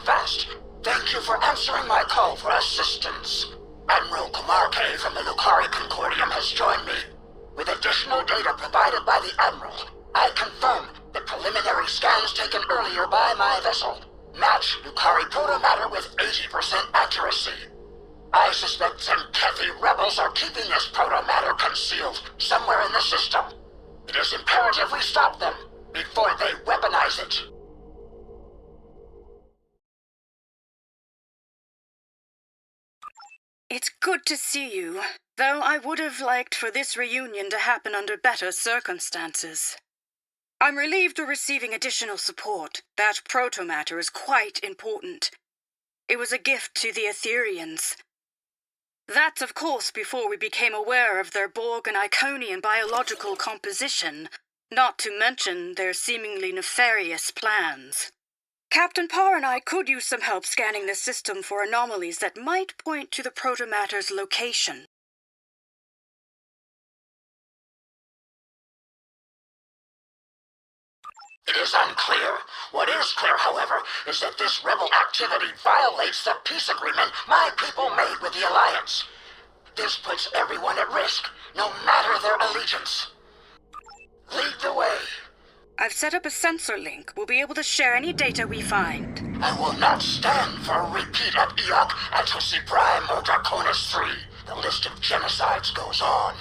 fast. Thank you for answering my call for assistance. Admiral Kumarke from the Lucari Concordium has joined me. With additional data provided by the Admiral, I confirm the preliminary scans taken earlier by my vessel match Lucari protomatter with 80% accuracy. I suspect some Kethi rebels are keeping this protomatter concealed somewhere in the system. It is imperative we stop them before they weaponize it. It's good to see you, though I would have liked for this reunion to happen under better circumstances. I'm relieved we're receiving additional support. That protomatter is quite important. It was a gift to the Aetherians. That's, of course, before we became aware of their Borg and Iconian biological composition, not to mention their seemingly nefarious plans. Captain Parr and I could use some help scanning the system for anomalies that might point to the protomatter's location. It is unclear. What is clear, however, is that this rebel activity violates the peace agreement my people made with the Alliance. This puts everyone at risk, no matter their allegiance. Lead the way. I've set up a sensor link. We'll be able to share any data we find. I will not stand for a repeat of Eok, Atosi Prime, or Draconis 3. The list of genocides goes on.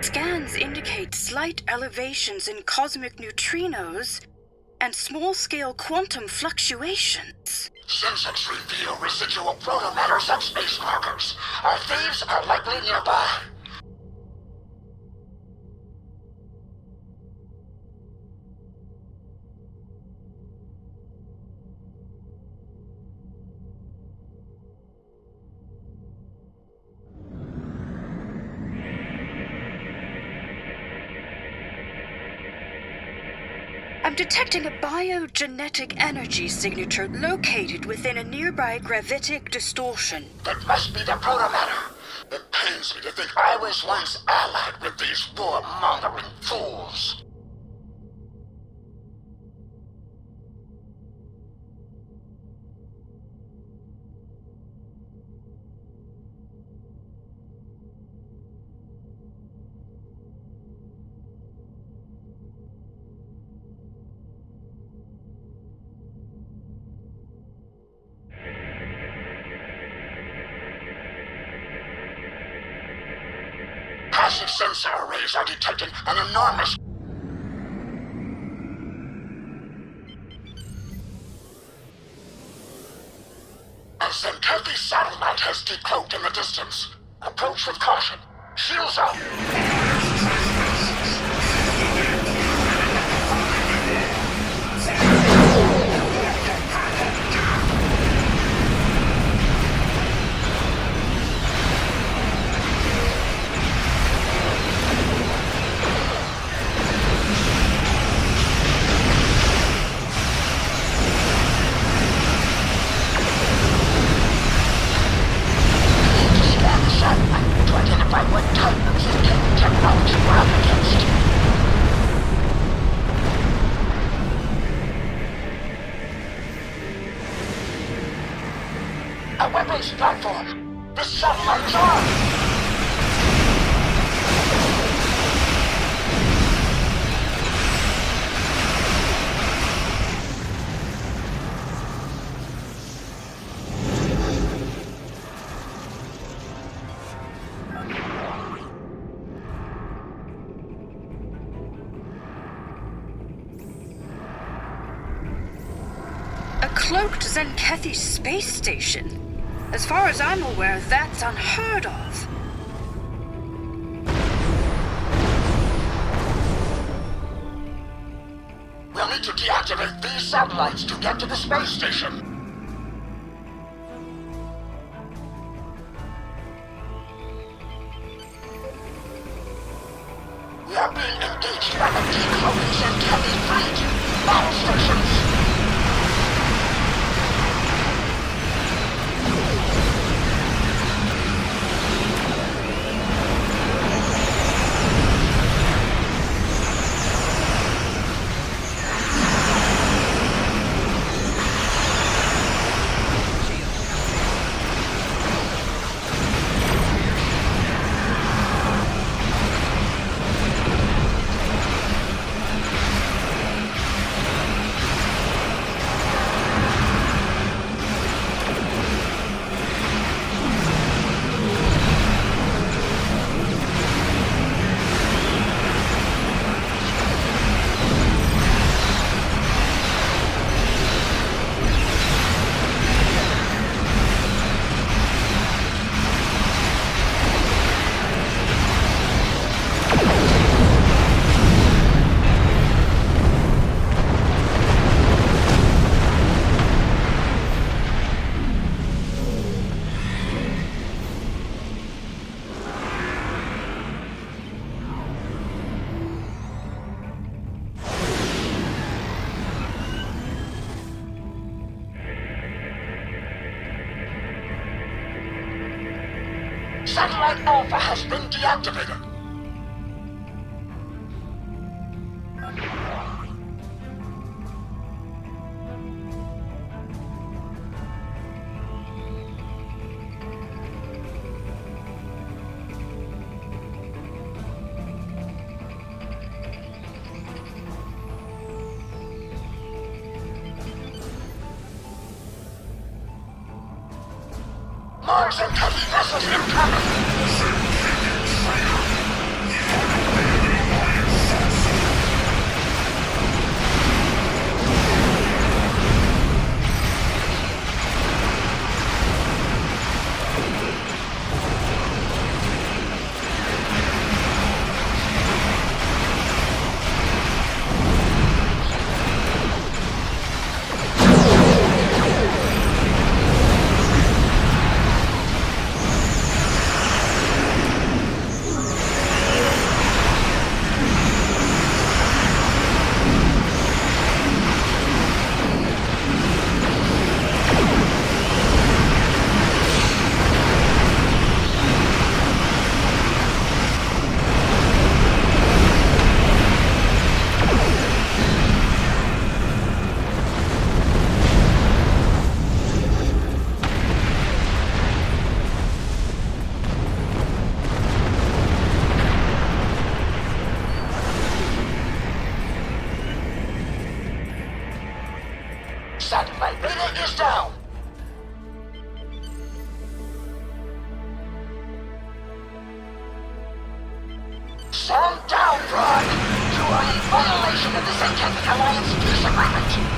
Scans indicate slight elevations in cosmic neutrinos and small-scale quantum fluctuations. Sensors reveal residual protomatter subspace markers. Our thieves are likely nearby. I'm detecting a biogenetic energy signature located within a nearby gravitic distortion. That must be the protomatter. It pains me to think I was once allied with these war-mongering fools. Passive sensor arrays are detecting an enormous... A Zenkethi satellite has decloaked in the distance. Approach with caution. Shields up. What type of Zenkethi technology we're up against? A weapons platform. This satellite is armed. A cloaked Zenkethi space station? As far as I'm aware, that's unheard of. We'll need to deactivate these satellites to get to the space station. We are being engaged by the decloaking Xantathi fleet. Battle stations! Satellite Alpha has been deactivated. Mars and heavy vessels incoming! Satellite Beta is down! Stand down, Braun! You are in violation of the Xantathi Alliance peace agreement!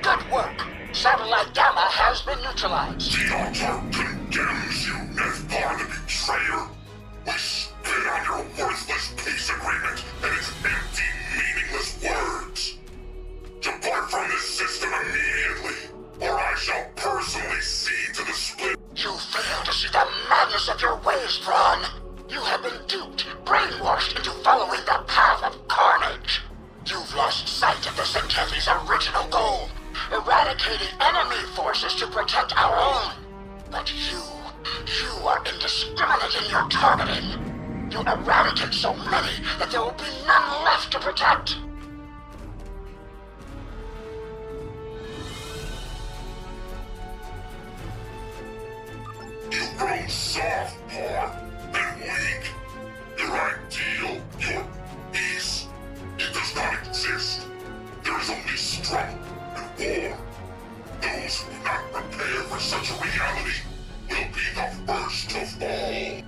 Good work. Satellite Gamma has been neutralized. The altar condemns you, Nephpar the Betrayer. We spit on your worthless peace agreement and its empty, meaningless words. Depart from this system immediately, or I shall personally see to the split. You fail to see the madness of your ways, Thrawn. You have been duped, brainwashed into following the path of carnage. You've lost sight of the Centauri's original goal, eradicating enemy forces to protect our own. But you are indiscriminate in your targeting. You eradicate so many that there will be none left to protect. You've grown soft, Par, and weak. Your ideal, your peace, it does not exist. There is only struggle and war. Those who do not prepare for such a reality will be the first to fall.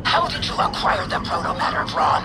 How did you acquire the proto-matter, Thrawn?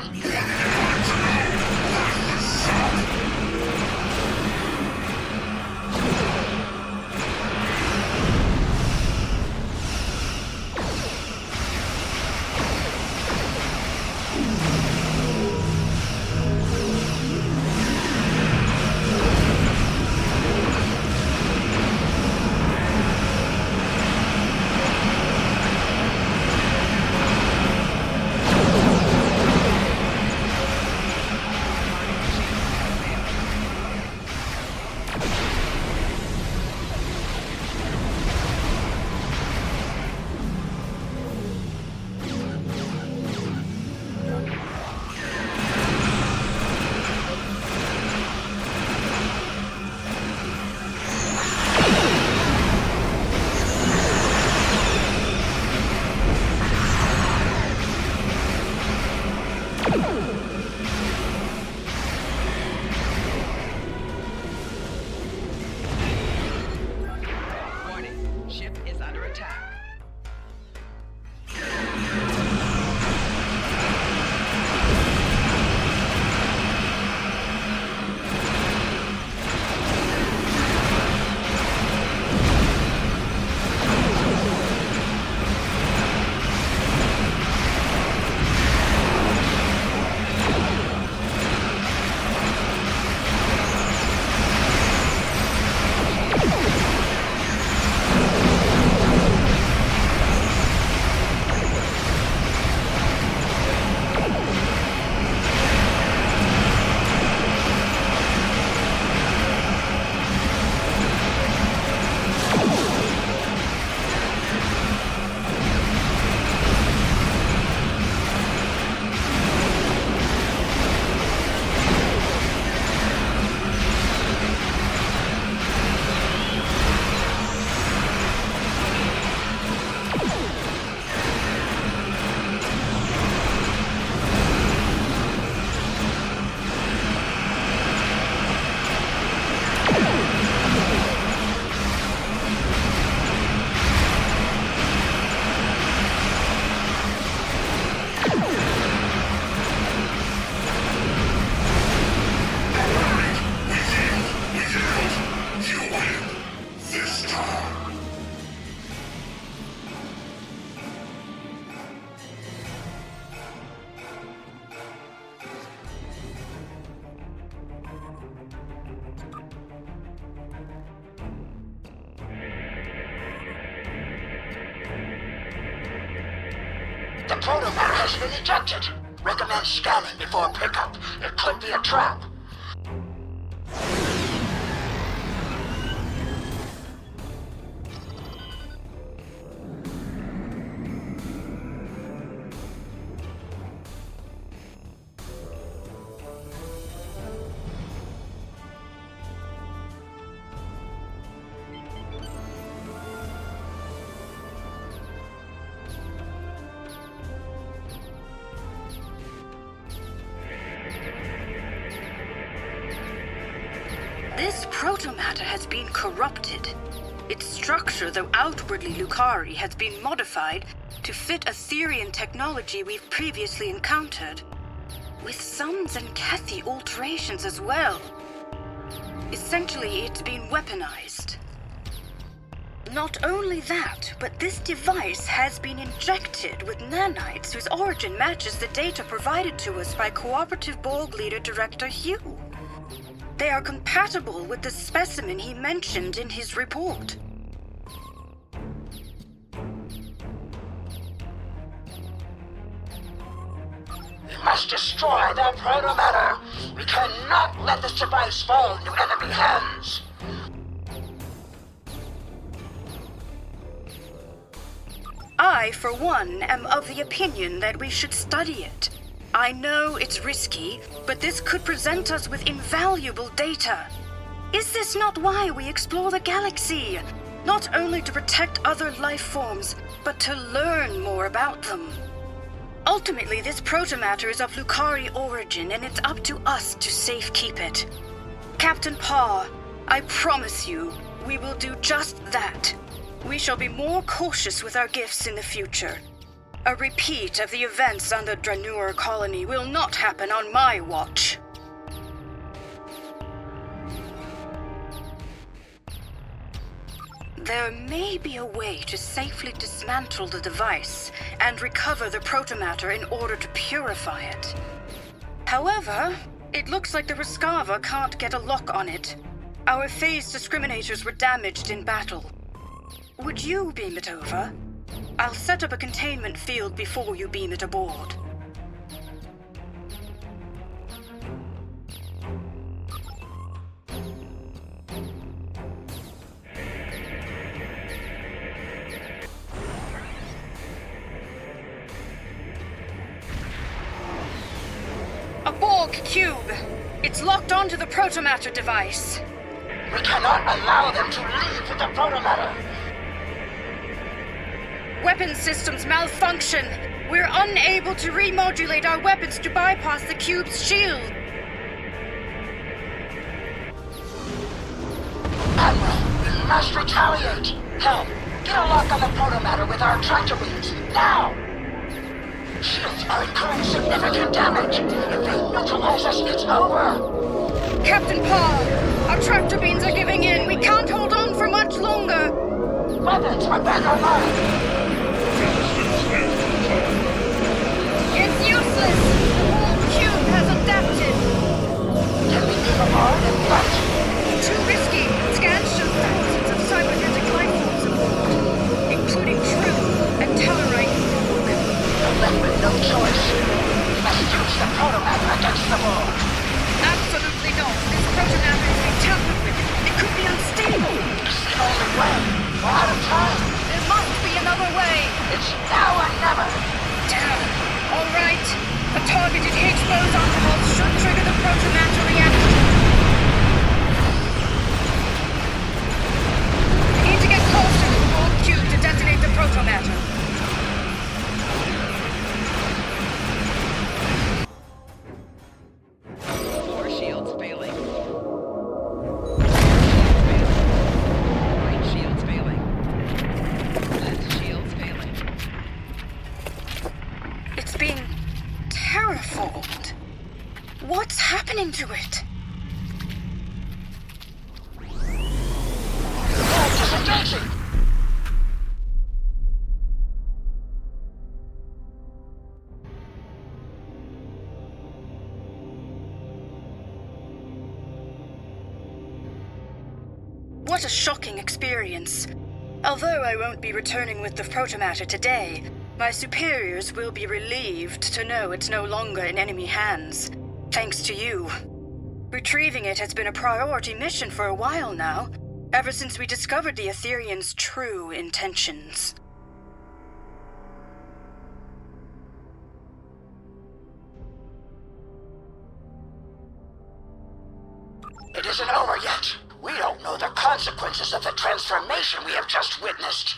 The proto-matter has been ejected. Recommend scanning before pickup. It could be a trap. This proto-matter has been corrupted. Its structure, though outwardly Lukari, has been modified to fit Aetherian technology we've previously encountered. with some Zenkethi alterations as well. Essentially, it's been weaponized. Not only that, but this device has been injected with nanites whose origin matches the data provided to us by Cooperative Borg Leader Director Hugh. They are compatible with the specimen he mentioned in his report. We must destroy their protomatter. We cannot let this device fall into enemy hands. I, for one, am of the opinion that we should study it. I know it's risky, but this could present us with invaluable data. Is this not why we explore the galaxy? Not only to protect other life forms, but to learn more about them. Ultimately, this protomatter is of Lukari origin, and it's up to us to safekeep it. Captain Parr, I promise you, we will do just that. We shall be more cautious with our gifts in the future. A repeat of the events on the Dranur colony will not happen on my watch. There may be a way to safely dismantle the device and recover the protomatter in order to purify it. However, it looks like the Rescava can't get a lock on it. Our phase discriminators were damaged in battle. Would you beam it over? I'll set up a containment field before you beam it aboard. A Borg cube! It's locked onto the protomatter device. We cannot allow them to leave with the protomatter. Weapon systems malfunction. We're unable to remodulate our weapons to bypass the cube's shield. Admiral, we must retaliate. Help, get a lock on the protomatter with our tractor beams, now! Shields are incurring significant damage. If they neutralize us, it's over. Captain Parr, our tractor beams are giving in. We can't hold on for much longer. Weapons are back online. It's useless. The whole cube has adapted. Can we move aboard and fight? Too risky. Scans show thousands of cybernetic life forms aboard, including True and Tellarite Borg. We're left with no choice. We must use the protomatter against the Borg. Absolutely not. This protomatter has been tampered with. It could be unstable. It's the only way. We're out of time. There must be another way. It's now or never. Damn. All right. A targeted Higgs boson pulse should trigger the protomatter reactor. We need to get closer to the Borg cube to detonate the protomatter. Floor shields failing. Right shields failing. Left shields failing. It's being terraformed. What's happening to it? Borg disengaging. What a shocking experience. Although I won't be returning with the protomatter today, my superiors will be relieved to know it's no longer in enemy hands, thanks to you. Retrieving it has been a priority mission for a while now, ever since we discovered the Aetherians' true intentions. It isn't over yet. We don't know the consequences of the transformation we have just witnessed.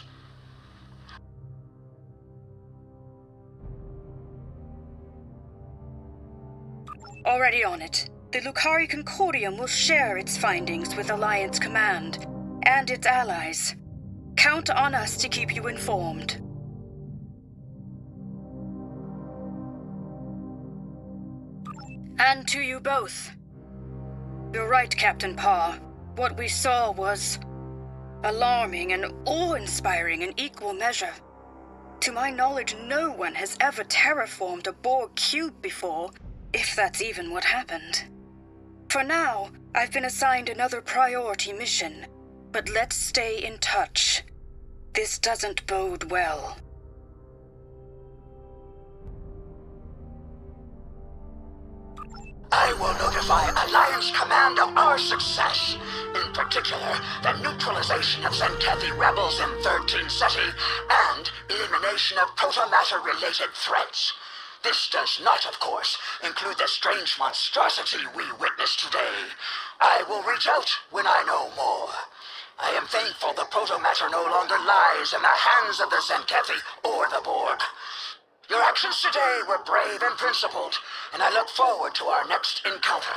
Already on it. The Lukari Concordium will share its findings with Alliance Command and its allies. Count on us to keep you informed. And to you both. You're right, Captain Parr. What we saw was alarming and awe-inspiring in equal measure. To my knowledge, no one has ever terraformed a Borg cube before, if that's even what happened. For now, I've been assigned another priority mission, but let's stay in touch. This doesn't bode well. I will notify Alliance Command of our success. In particular, the neutralization of Zenkethi rebels in 13 Ceti and elimination of protomatter-related threats. This does not, of course, include the strange monstrosity we witnessed today. I will reach out when I know more. I am thankful the protomatter no longer lies in the hands of the Zenkethi or the Borg. Your actions today were brave and principled, and I look forward to our next encounter.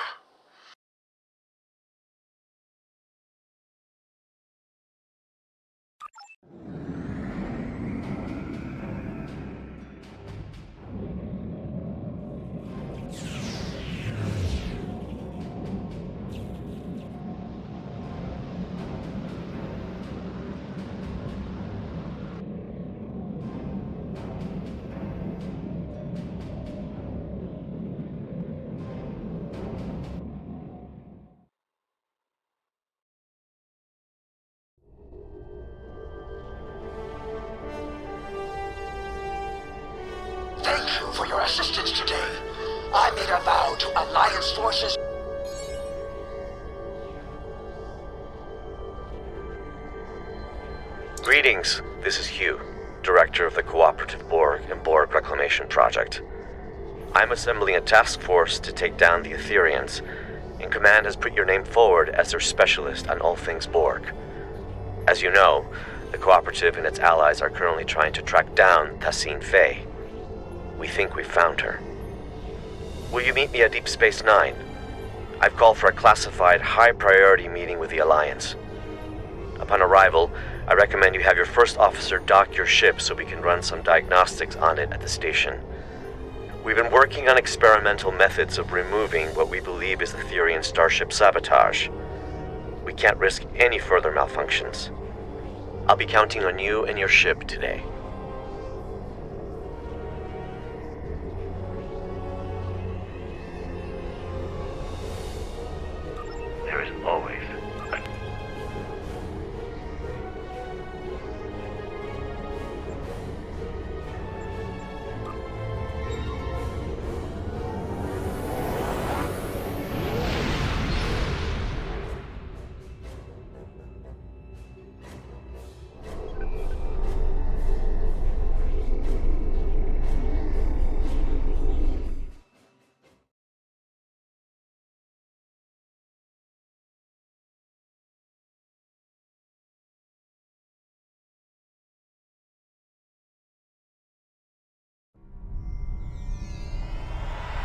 Thank you for your assistance today. I made a vow to Alliance forces. Greetings, this is Hugh, Director of the Cooperative Borg and Borg Reclamation Project. I'm assembling a task force to take down the Etherians, and Command has put your name forward as their specialist on all things Borg. As you know, the Cooperative and its allies are currently trying to track down Tassine Faye. We think we've found her. Will you meet me at Deep Space Nine? I've called for a classified, high-priority meeting with the Alliance. Upon arrival, I recommend you have your first officer dock your ship so we can run some diagnostics on it at the station. We've been working on experimental methods of removing what we believe is Etherian starship sabotage. We can't risk any further malfunctions. I'll be counting on you and your ship today. There is always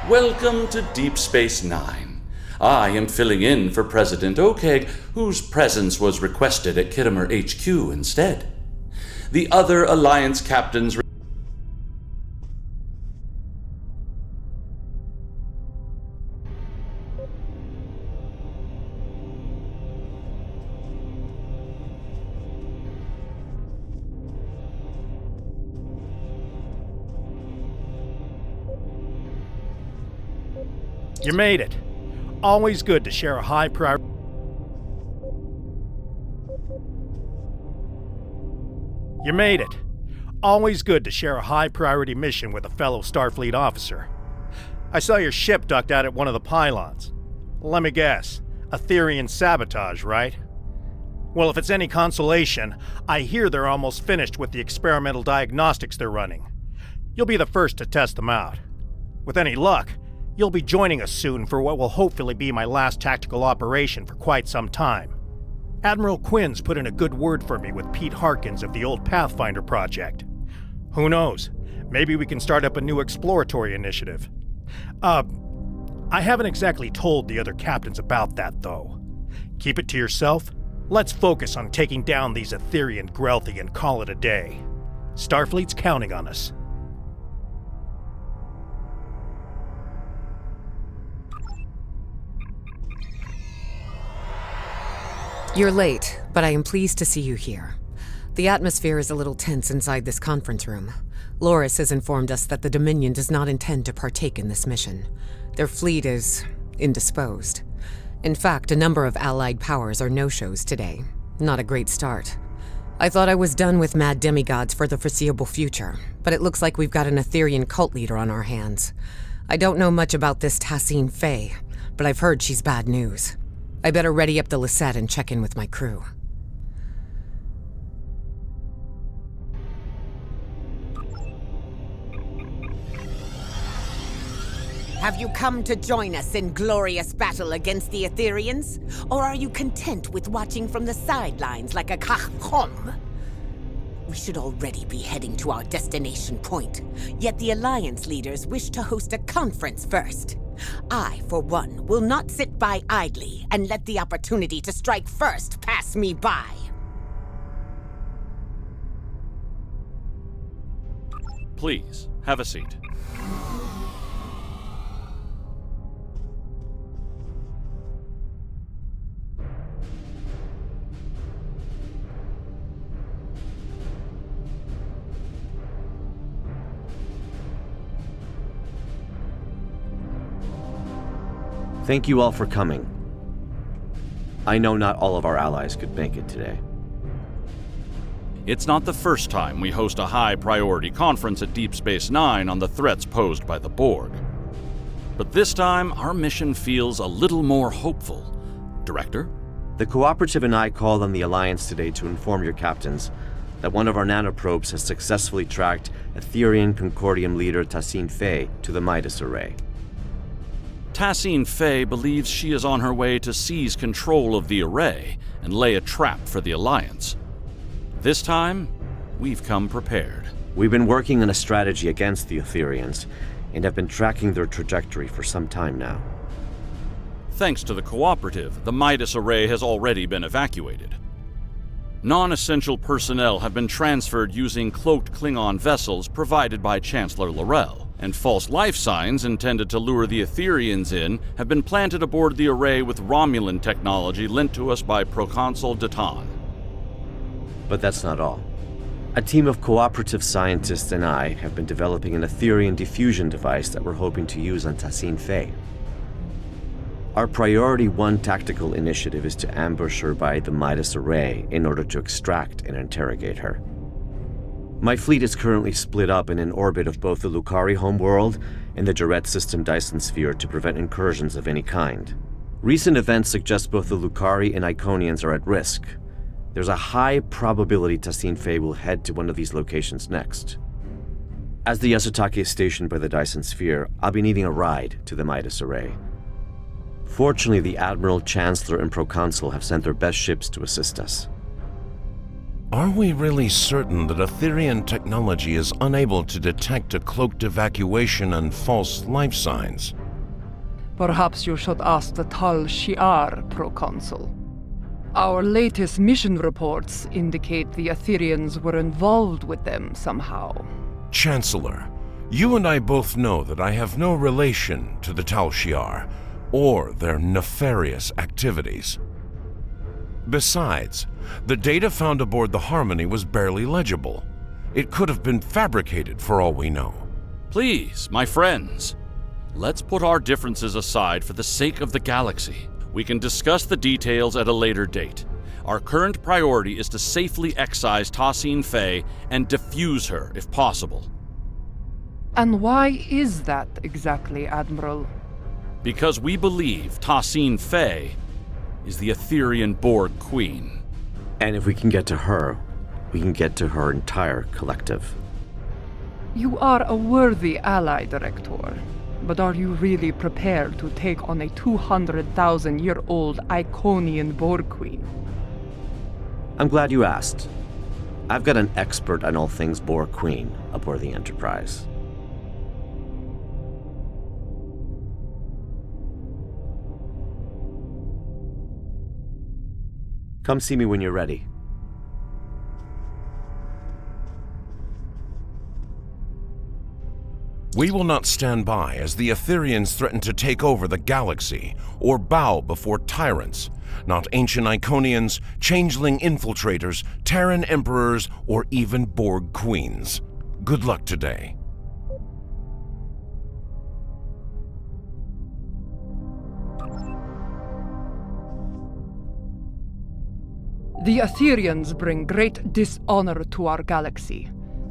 Welcome to Deep Space Nine. I am filling in for President Okeg, whose presence was requested at Khitomer HQ instead. The other Alliance captains You made it. Always good to share a high priority. You made it. Always good to share a high priority mission with a fellow Starfleet officer. I saw your ship docked out at one of the pylons. Let me guess, Etherian sabotage, right? Well, if it's any consolation, I hear they're almost finished with the experimental diagnostics they're running. You'll be the first to test them out. With any luck, you'll be joining us soon for what will hopefully be my last tactical operation for quite some time. Admiral Quinn's put in a good word for me with Pete Harkins of the old Pathfinder project. Who knows? Maybe we can start up a new exploratory initiative. I haven't exactly told the other captains about that, though. Keep it to yourself. Let's focus on taking down these Etherian Grelthi and call it a day. Starfleet's counting on us. You're late, but I am pleased to see you here. The atmosphere is a little tense inside this conference room. Loris has informed us that the Dominion does not intend to partake in this mission. Their fleet is indisposed. In fact, a number of allied powers are no-shows today. Not a great start. I thought I was done with mad demigods for the foreseeable future, but it looks like we've got an Aetherian cult leader on our hands. I don't know much about this Tassine Faye, but I've heard she's bad news. I better ready up the Lisette and check in with my crew. Have you come to join us in glorious battle against the Aetherians? Or are you content with watching from the sidelines like a kachom? We should already be heading to our destination point, yet the Alliance leaders wish to host a conference first. I, for one, will not sit by idly and let the opportunity to strike first pass me by. Please, have a seat. Thank you all for coming. I know not all of our allies could make it today. It's not the first time we host a high-priority conference at Deep Space Nine on the threats posed by the Borg. But this time, our mission feels a little more hopeful. Director? The Cooperative and I called on the Alliance today to inform your captains that one of our nanoprobes has successfully tracked Aetherian Concordium leader Tassine Faye to the Midas Array. Tassine Faye believes she is on her way to seize control of the array and lay a trap for the Alliance. This time, we've come prepared. We've been working on a strategy against the Aetherians and have been tracking their trajectory for some time now. Thanks to the Cooperative, the Midas Array has already been evacuated. Non-essential personnel have been transferred using cloaked Klingon vessels provided by Chancellor L'Rell, and false life signs intended to lure the Aetherians in have been planted aboard the array with Romulan technology lent to us by Proconsul Datan. But that's not all. A team of Cooperative scientists and I have been developing an Aetherian diffusion device that we're hoping to use on Tassine Faye. Our Priority 1 tactical initiative is to ambush her by the Midas Array in order to extract and interrogate her. My fleet is currently split up in an orbit of both the Lukari homeworld and the Jarrett System Dyson Sphere to prevent incursions of any kind. Recent events suggest both the Lukari and Iconians are at risk. There's a high probability Tassine Faye will head to one of these locations next. As the Yasutake is stationed by the Dyson Sphere, I'll be needing a ride to the Midas Array. Fortunately, the Admiral, Chancellor, and Proconsul have sent their best ships to assist us. Are we really certain that Aetherian technology is unable to detect a cloaked evacuation and false life signs? Perhaps you should ask the Tal Shiar, Proconsul. Our latest mission reports indicate the Aetherians were involved with them somehow. Chancellor, you and I both know that I have no relation to the Tal Shiar or their nefarious activities. Besides, the data found aboard the Harmony was barely legible. It could have been fabricated for all we know. Please, my friends, let's put our differences aside for the sake of the galaxy. We can discuss the details at a later date. Our current priority is to safely excise Tassine Faye and defuse her if possible. And why is that exactly, Admiral? Because we believe Tassine Faye is the Aetherian Borg Queen. And if we can get to her, we can get to her entire collective. You are a worthy ally, Director. But are you really prepared to take on a 200,000-year-old Iconian Borg Queen? I'm glad you asked. I've got an expert on all things Borg Queen aboard the Enterprise. Come see me when you're ready. We will not stand by as the Aetherians threaten to take over the galaxy or bow before tyrants, not ancient Iconians, changeling infiltrators, Terran emperors, or even Borg queens. Good luck today. The Aetherians bring great dishonor to our galaxy.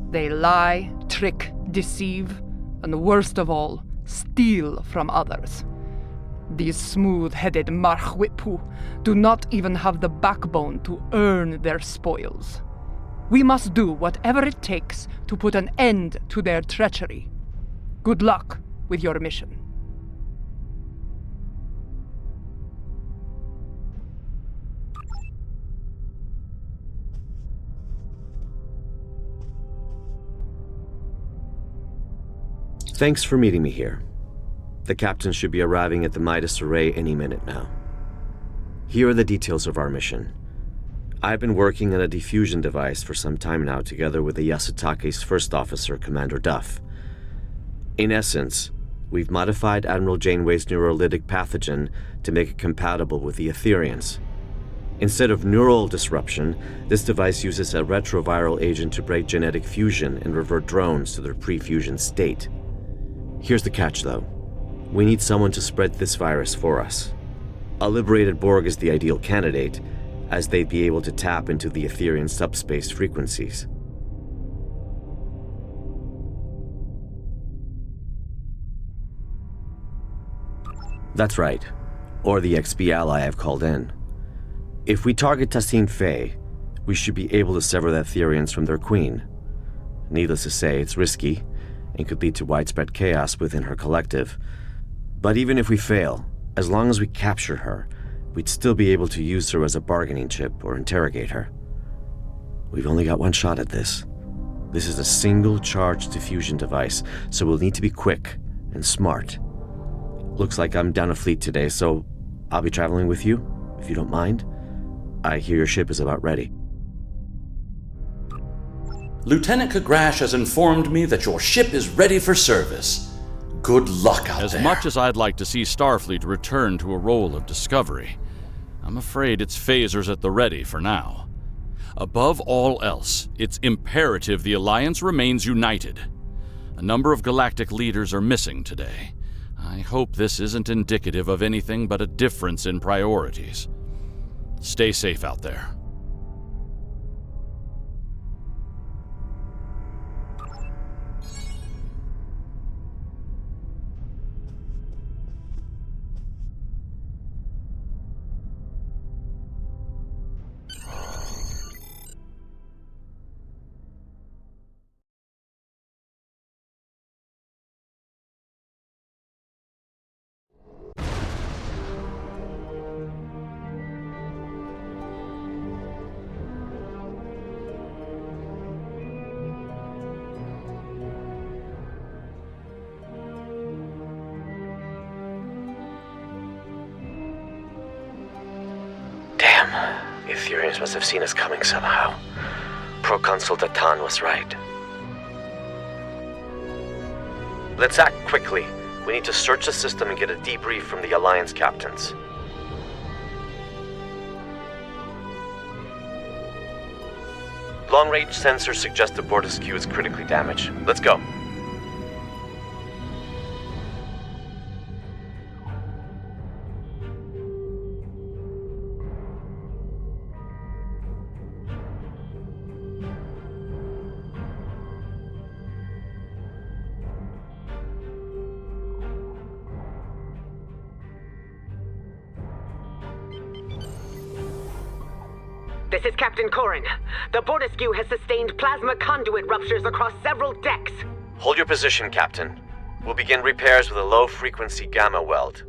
They lie, trick, deceive, and worst of all, steal from others. These smooth-headed Marchwipu do not even have the backbone to earn their spoils. We must do whatever it takes to put an end to their treachery. Good luck with your mission. Thanks for meeting me here. The captain should be arriving at the Midas Array any minute now. Here are the details of our mission. I've been working on a diffusion device for some time now together with the Yasutake's first officer, Commander Duff. In essence, we've modified Admiral Janeway's neurolytic pathogen to make it compatible with the Aetherians. Instead of neural disruption, this device uses a retroviral agent to break genetic fusion and revert drones to their pre-fusion state. Here's the catch, though. We need someone to spread this virus for us. A liberated Borg is the ideal candidate, as they'd be able to tap into the Aetherian subspace frequencies. That's right, or the XB ally I've called in. If we target Tassine Faye, we should be able to sever the Aetherians from their queen. Needless to say, it's risky, and could lead to widespread chaos within her collective. But even if we fail, as long as we capture her, we'd still be able to use her as a bargaining chip or interrogate her. We've only got one shot at this. This is a single-charge diffusion device, so we'll need to be quick and smart. Looks like I'm down a fleet today, so I'll be traveling with you, if you don't mind. I hear your ship is about ready. Lieutenant Kagrash has informed me that your ship is ready for service. Good luck out there. As much as I'd like to see Starfleet return to a role of discovery, I'm afraid its phasers at the ready for now. Above all else, it's imperative the Alliance remains united. A number of galactic leaders are missing today. I hope this isn't indicative of anything but a difference in priorities. Stay safe out there. The Aetherians must have seen us coming somehow. Proconsul Datan was right. Let's act quickly. We need to search the system and get a debrief from the Alliance captains. Long-range sensors suggest the Bortesque is critically damaged. Let's go. This is Captain Corrin. The Bortesque has sustained plasma conduit ruptures across several decks. Hold your position, Captain. We'll begin repairs with a low-frequency gamma weld.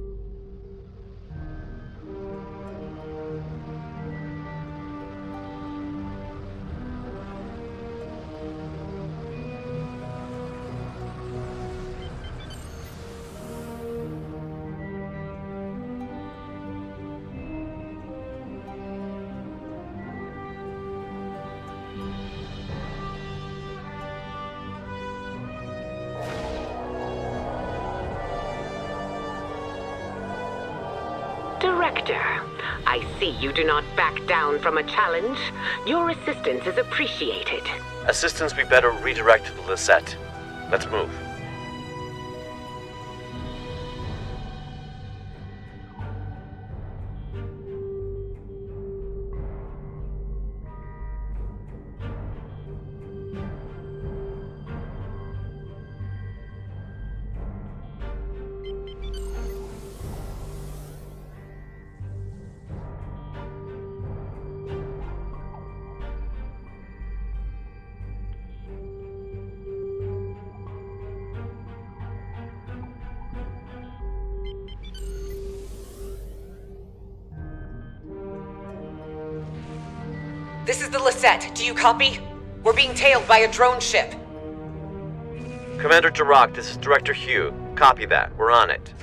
Director, I see you do not back down from a challenge. Your assistance is appreciated. Assistance be better redirect to the Lisette. Let's move. This is the Lisette. Do you copy? We're being tailed by a drone ship. Commander Duroc, this is Director Hugh. Copy that. We're on it.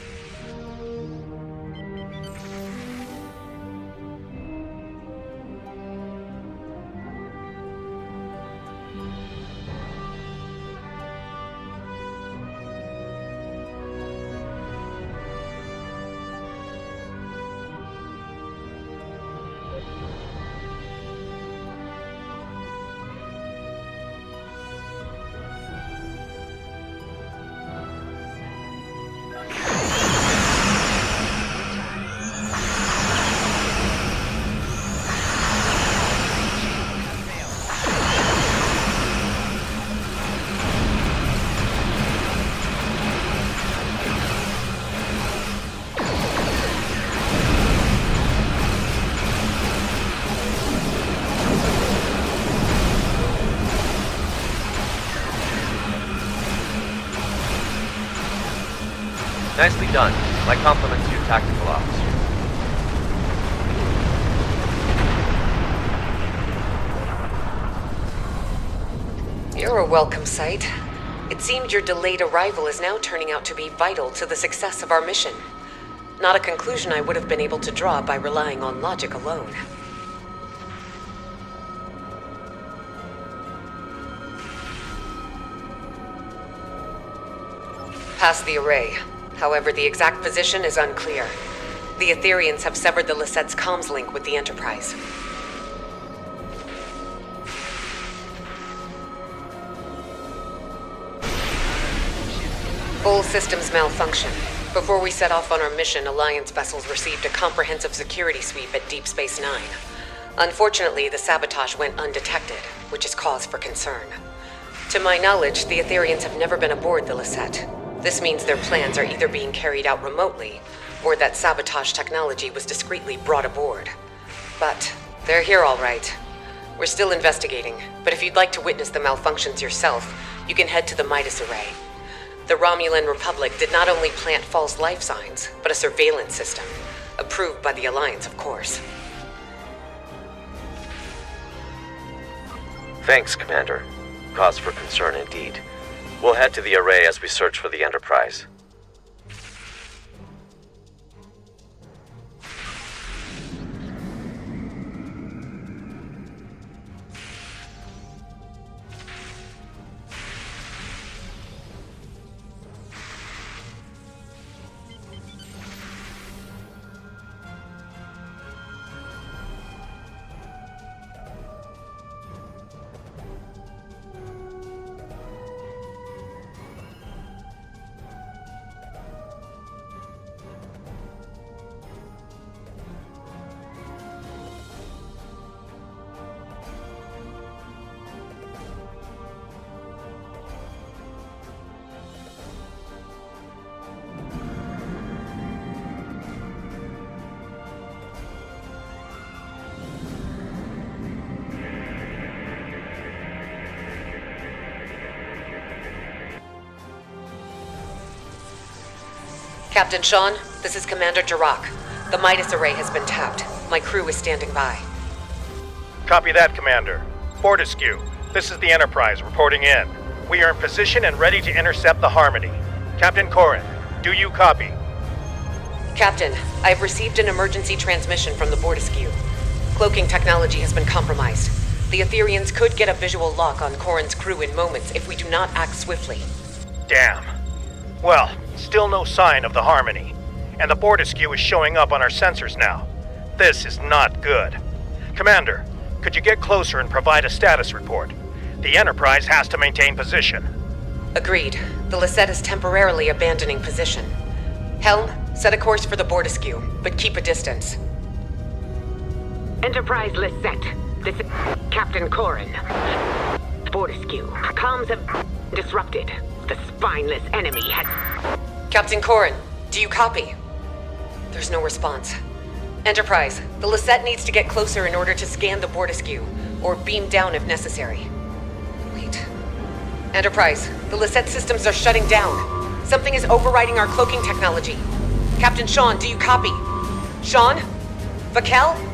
Nicely done. My compliments to your tactical officer. You're a welcome sight. It seemed your delayed arrival is now turning out to be vital to the success of our mission. Not a conclusion I would have been able to draw by relying on logic alone. Past the array. However, the exact position is unclear. The Aetherians have severed the Lisette's comms link with the Enterprise. Full systems malfunction. Before we set off on our mission, Alliance vessels received a comprehensive security sweep at Deep Space Nine. Unfortunately, the sabotage went undetected, which is cause for concern. To my knowledge, the Aetherians have never been aboard the Lisette. This means their plans are either being carried out remotely, or that sabotage technology was discreetly brought aboard. But they're here all right. We're still investigating, but if you'd like to witness the malfunctions yourself, you can head to the Midas Array. The Romulan Republic did not only plant false life signs, but a surveillance system. Approved by the Alliance, of course. Thanks, Commander. Cause for concern indeed. We'll head to the array as we search for the Enterprise. Captain Sean, this is Commander Duroc. The Midas Array has been tapped. My crew is standing by. Copy that, Commander. Fortescue, this is the Enterprise reporting in. We are in position and ready to intercept the Harmony. Captain Corin, do you copy? Captain, I have received an emergency transmission from the Fortescue. Cloaking technology has been compromised. The Aetherians could get a visual lock on Corin's crew in moments if we do not act swiftly. Damn. Well, still no sign of the Harmony. and the Bortiscu is showing up on our sensors now. This is not good. Commander, could you get closer and provide a status report? The Enterprise has to maintain position. Agreed. The Lisette is temporarily abandoning position. Helm, set a course for the Bortiscu, but keep a distance. Enterprise Lisette. This is Captain Corin. Fortescue. Comms have disrupted. The spineless enemy has... Captain Corin, do you copy? There's no response. Enterprise, the Lisette needs to get closer in order to scan the Bortiscu, or beam down if necessary. Wait. Enterprise, the Lisette systems are shutting down. Something is overriding our cloaking technology. Captain Sean, do you copy? Sean? Vakel?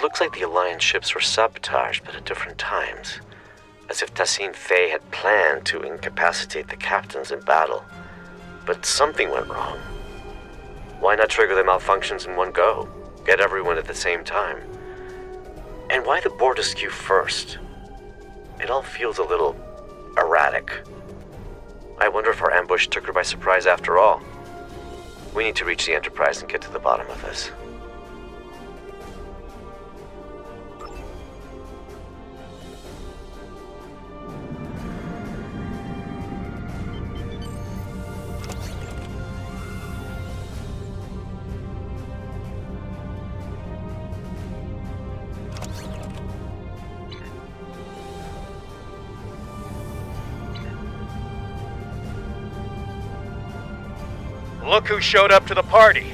Looks like the Alliance ships were sabotaged, but at different times. As if Tassine Faye had planned to incapacitate the captains in battle. But something went wrong. Why not trigger the malfunctions in one go? Get everyone at the same time? And why the Bortiscu first? It all feels a little erratic. I wonder if our ambush took her by surprise after all. We need to reach the Enterprise and get to the bottom of this. Look who showed up to the party.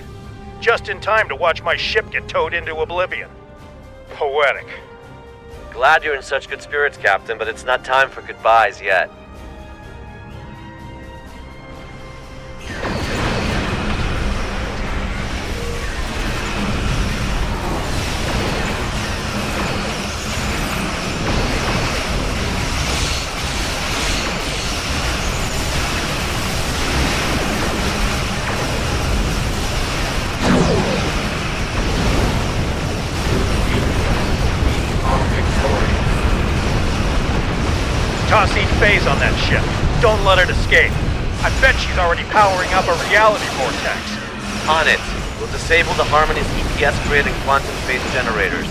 Just in time to watch my ship get towed into oblivion. Poetic. Glad you're in such good spirits, Captain, but it's not time for goodbyes yet. Tassine Faye's on that ship. Don't let it escape. I bet she's already powering up a reality vortex. On it. We'll disable the Harmony's EPS grid and quantum phase generators.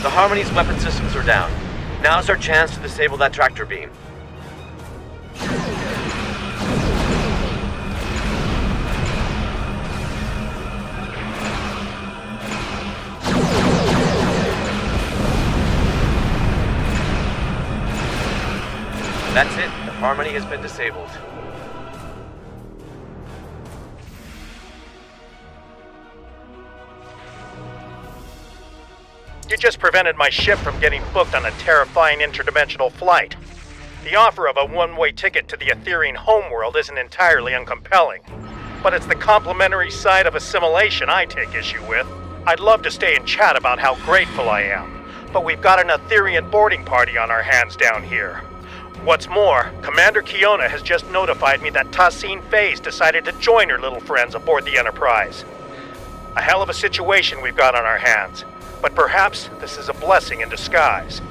The Harmony's weapon systems are down. Now's our chance to disable that tractor beam. That's it. The Harmony has been disabled. You just prevented my ship from getting booked on a terrifying interdimensional flight. The offer of a one-way ticket to the Etherian homeworld isn't entirely uncompelling. but it's the complementary side of assimilation I take issue with. I'd love to stay and chat about how grateful I am, but we've got an Aetherian boarding party on our hands down here. What's more, Commander Kiona has just notified me that Tassine Phase decided to join her little friends aboard the Enterprise. A hell of a situation we've got on our hands, but perhaps this is a blessing in disguise.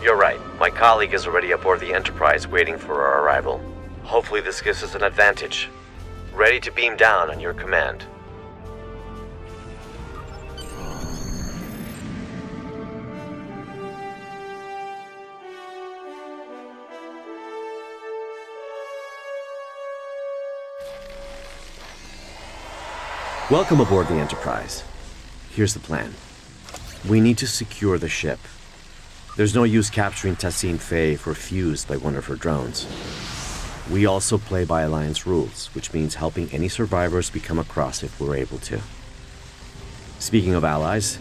You're right. My colleague is already aboard the Enterprise waiting for our arrival. Hopefully this gives us an advantage. Ready to beam down on your command. Welcome aboard the Enterprise. Here's the plan. We need to secure the ship. There's no use capturing Tassine Faye if we're fused by one of her drones. We also play by Alliance rules, which means helping any survivors we come across if we're able to. Speaking of allies,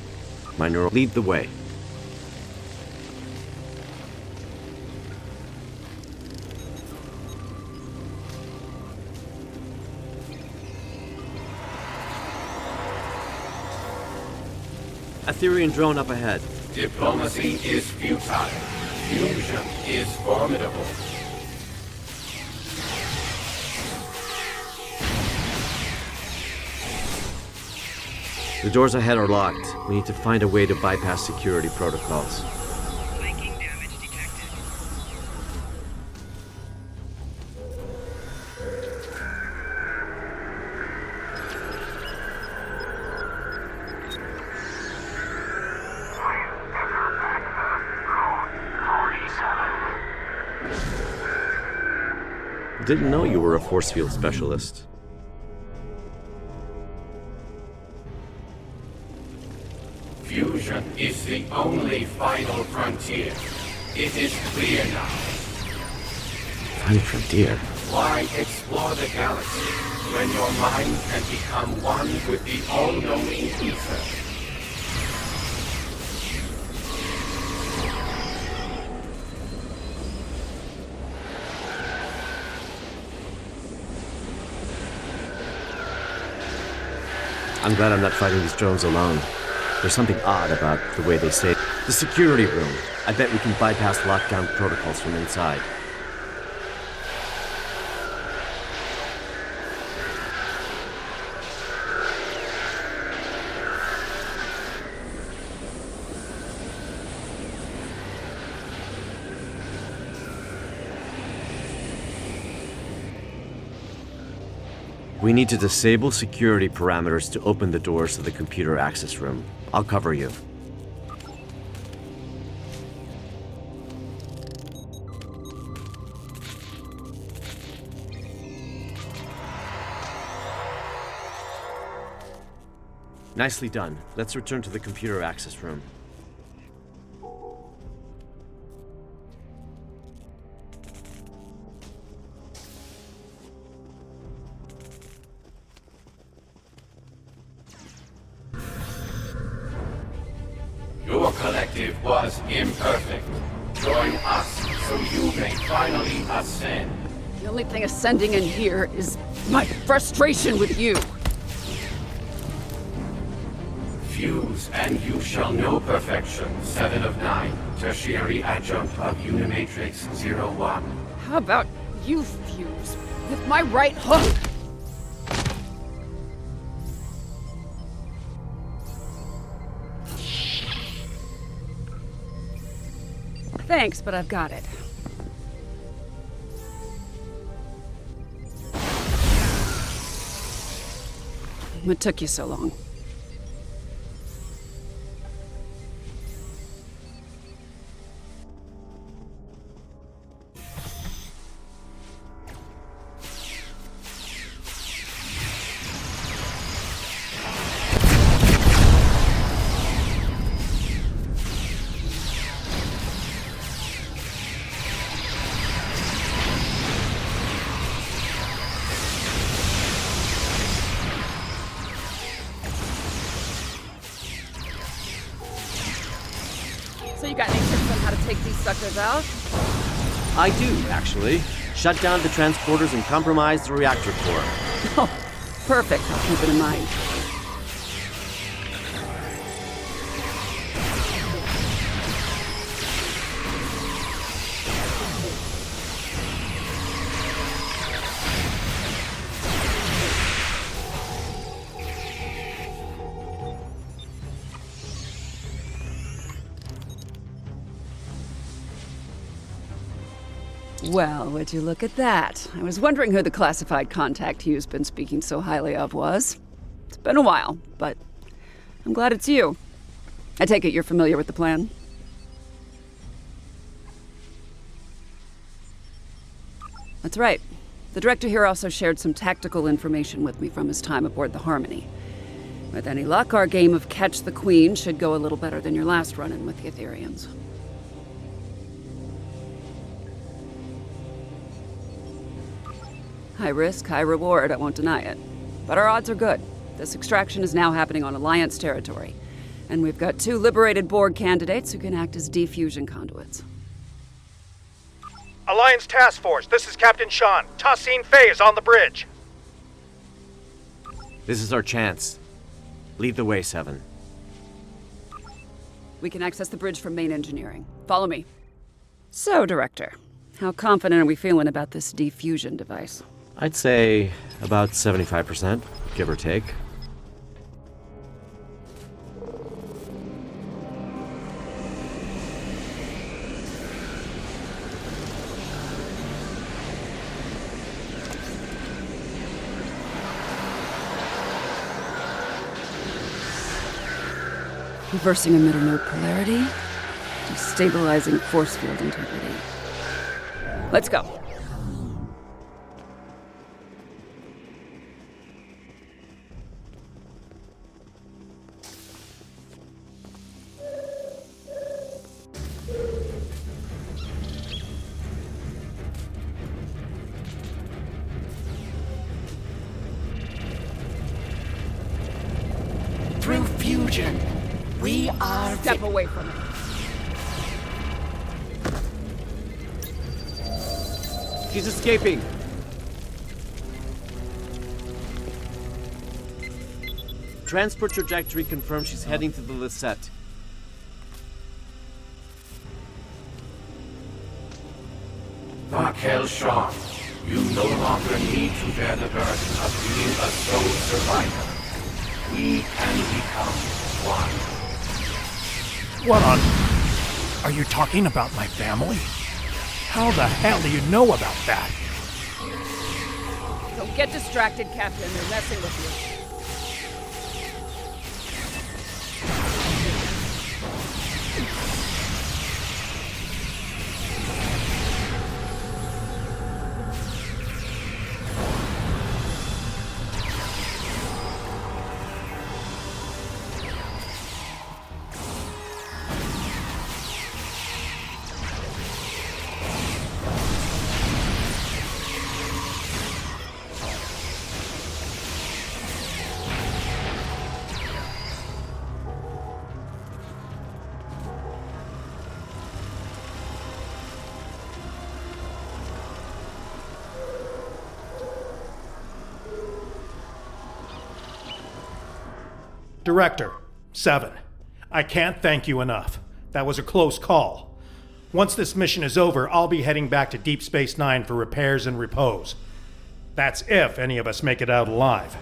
my neural lead the way. Aetherian drone up ahead. Diplomacy is futile. Fusion is formidable. The doors ahead are locked. We need to find a way to bypass security protocols. Making damage detected. Didn't know you were a force field specialist. Fusion is the only final frontier. It is clear now. Final frontier? Why explore the galaxy when your mind can become one with the all-knowing ether? I'm glad I'm not fighting these drones alone. There's something odd about the way they say it. The security room. I bet we can bypass lockdown protocols from inside. We need to disable security parameters to open the doors to the computer access room. I'll cover you. Nicely done. Let's return to the computer access room. Your collective was imperfect. Join us so you may finally ascend. The only thing ascending in here is my frustration with you. Fuse and you shall know perfection. 7 of 9. Tertiary adjunct of Unimatrix 01. How about you fuse with my right hook? Thanks, but I've got it. What took you so long? So you got any tips on how to take these suckers out? I do, actually. Shut down the transporters and compromise the reactor core. Oh, perfect. I'll keep it in mind. Well, would you look at that? I was wondering who the classified contact Hugh's been speaking so highly of was. It's been a while, but I'm glad it's you. I take it you're familiar with the plan? That's right. The director here also shared some tactical information with me from his time aboard the Harmony. With any luck, our game of Catch the Queen should go a little better than your last run-in with the Aetherians. High risk, high reward, I won't deny it. But our odds are good. This extraction is now happening on Alliance territory. And we've got 2 liberated Borg candidates who can act as defusion conduits. Alliance Task Force, this is Captain Sean. Tassine Fey is on the bridge. This is our chance. Lead the way, Seven. We can access the bridge from main engineering. Follow me. So, Director, how confident are we feeling about this defusion device? I'd say about 75%, give or take. Reversing emitter node polarity, destabilizing force field integrity. Let's go. Through fusion, we are... Step away from it. She's escaping. Transport trajectory confirms she's heading to the Lisette. Raquel Shaw, you no longer need to bear the burden of being a sole survivor. We can become one. What on... Are you talking about my family? How the hell do you know about that? Don't get distracted, Captain. They're messing with you. Director, 7. I can't thank you enough. That was a close call. Once this mission is over, I'll be heading back to Deep Space Nine for repairs and repose. That's if any of us make it out alive.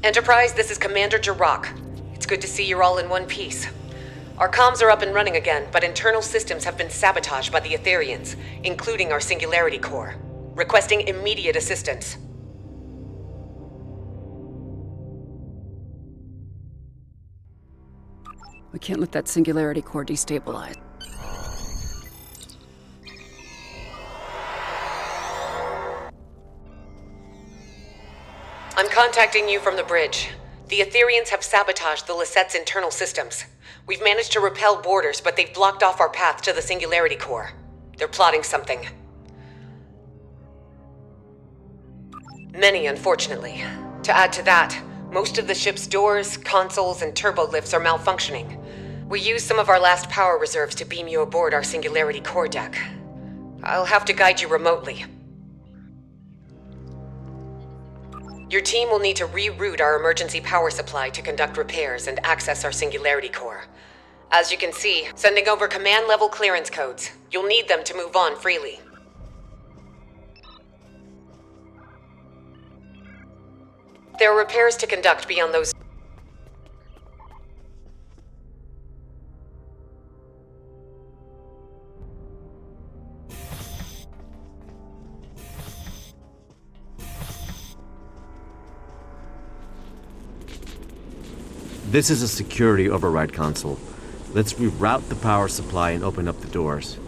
Enterprise, this is Commander Jirok. It's good to see you're all in one piece. Our comms are up and running again, but internal systems have been sabotaged by the Aetherians, including our Singularity Core. Requesting immediate assistance. We can't let that Singularity Core destabilize. I'm contacting you from the bridge. The Aetherians have sabotaged the Lisette's internal systems. We've managed to repel boarders, but they've blocked off our path to the Singularity Core. They're plotting something. Many, unfortunately. To add to that, Most of the ship's doors, consoles, and turbo lifts are malfunctioning. We used some of our last power reserves to beam you aboard our Singularity core deck. I'll have to guide you remotely. Your team will need to reroute our emergency power supply to conduct repairs and access our Singularity core. As you can see, sending over command-level clearance codes. You'll need them to move on freely. There are repairs to conduct beyond those. This is a security override console. Let's reroute the power supply and open up the doors.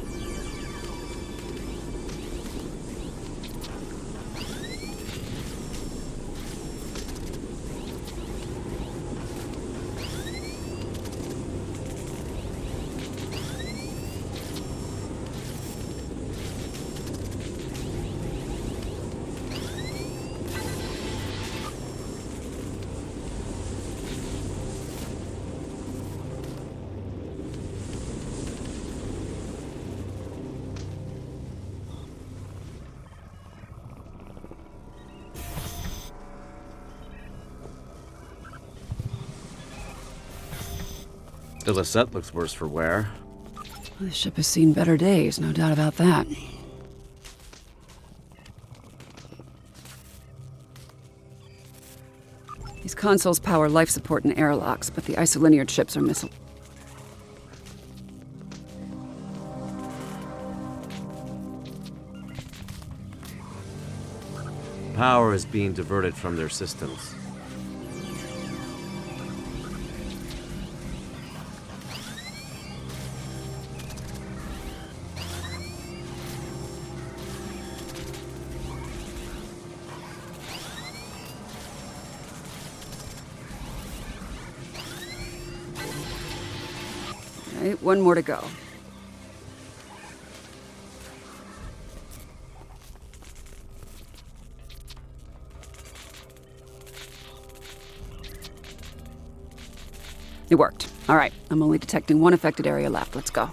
The Lisette looks worse for wear. The ship has seen better days, no doubt about that. These consoles power life support and airlocks, but the isolinear chips are missile. Power is being diverted from their systems. Right, one more to go. It worked. All right, I'm only detecting one affected area left. Let's go.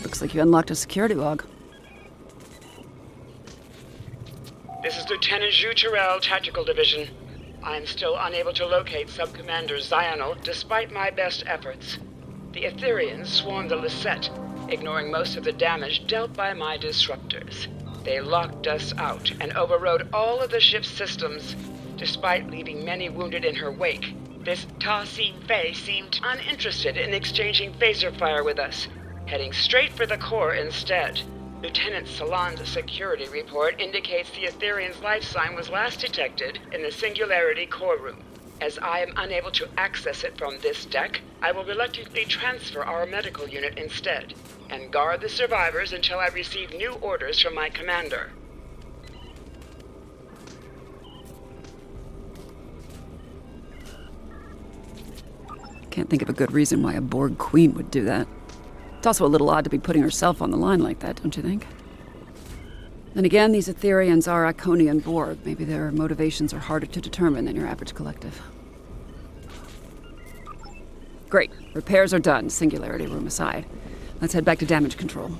Looks like you unlocked a security log. This is Lieutenant Zhu Terrell, Tactical Division. I am still unable to locate Sub-Commander Zionel despite my best efforts. The Etherians swarmed the Lisette, ignoring most of the damage dealt by my disruptors. They locked us out and overrode all of the ship's systems, despite leaving many wounded in her wake. This Ta-Seen Fei seemed uninterested in exchanging phaser fire with us, heading straight for the core instead. Lieutenant Salon's security report indicates the Etherian's life sign was last detected in the Singularity core room. As I am unable to access it from this deck, I will reluctantly transfer our medical unit instead, and guard the survivors until I receive new orders from my commander. Can't think of a good reason why a Borg Queen would do that. It's also a little odd to be putting herself on the line like that, don't you think? Then again, these Etherians are Iconian Borg. Maybe their motivations are harder to determine than your average collective. Great. Repairs are done, Singularity room aside. Let's head back to damage control.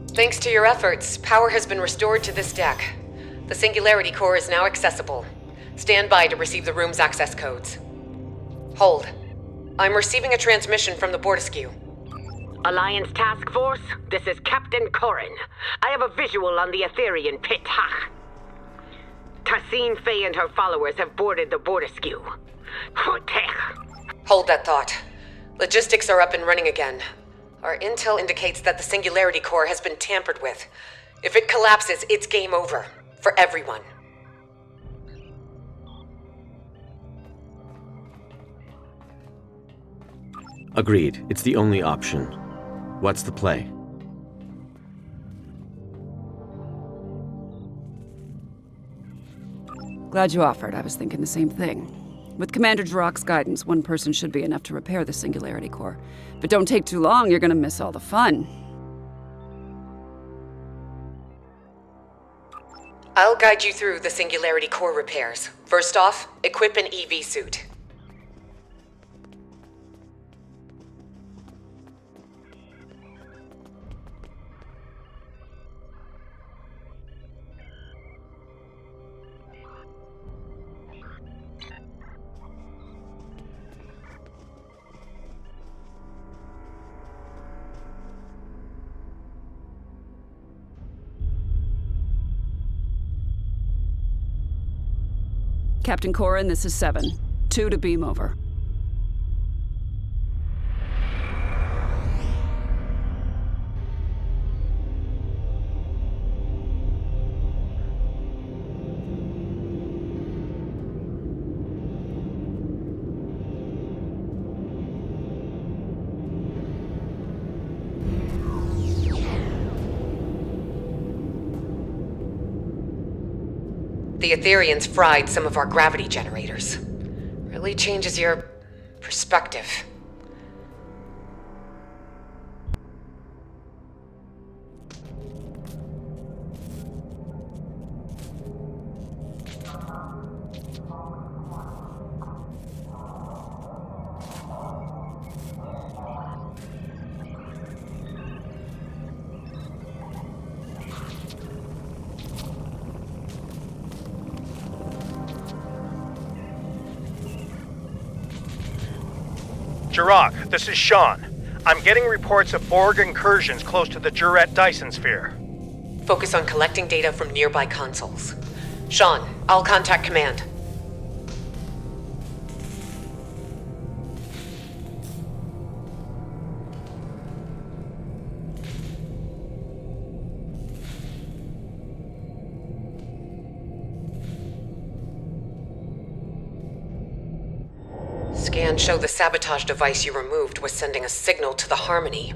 Thanks to your efforts, power has been restored to this deck. The Singularity Core is now accessible. Stand by to receive the room's access codes. Hold. I'm receiving a transmission from the Bortiskew. Alliance Task Force, this is Captain Corrin. I have a visual on the Aetherian pit. Ha! Tassine Faye and her followers have boarded the Bortiskew. Hold that thought. Logistics are up and running again. Our intel indicates that the Singularity Core has been tampered with. If it collapses, it's game over. For everyone. Agreed. It's the only option. What's the play? Glad you offered. I was thinking the same thing. With Commander Jirok's guidance, one person should be enough to repair the Singularity Core. But don't take too long, you're gonna miss all the fun. I'll guide you through the Singularity Core repairs. First off, equip an EV suit. Captain Corrin, this is 7. 2 to beam over. The Aetherians fried some of our gravity generators. Really changes your perspective. Jirok, this is Sean. I'm getting reports of Borg incursions close to the Juret Dyson sphere. Focus on collecting data from nearby consoles. Sean, I'll contact command. Scans show the sabotage device you removed was sending a signal to the Harmony.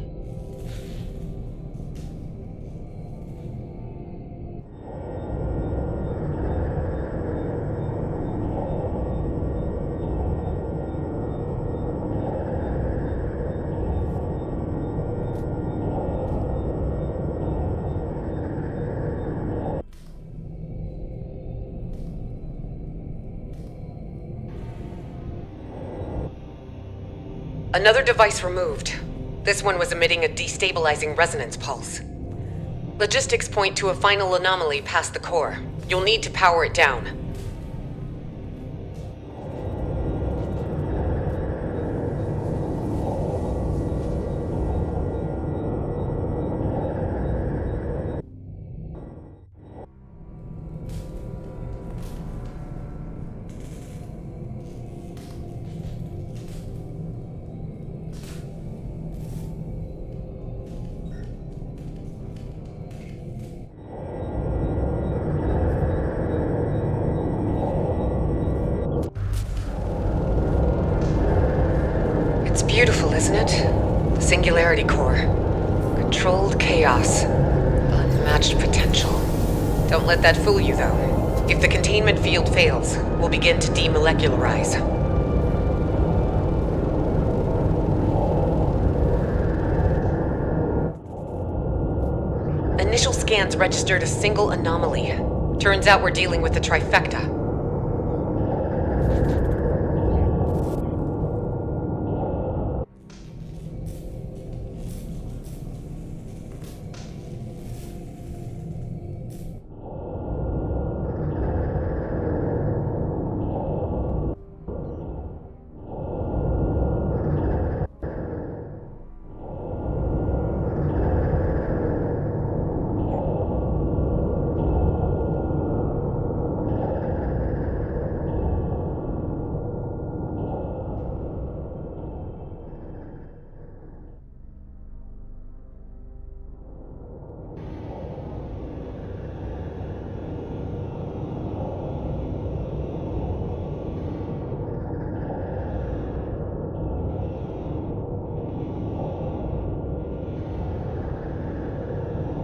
Another device removed. This one was emitting a destabilizing resonance pulse. Logistics point to a final anomaly past the core. You'll need to power it down. Beautiful, isn't it? Singularity Core. Controlled chaos. Unmatched potential. Don't let that fool you, though. If the containment field fails, we'll begin to demolecularize. Initial scans registered a single anomaly. Turns out we're dealing with the trifecta.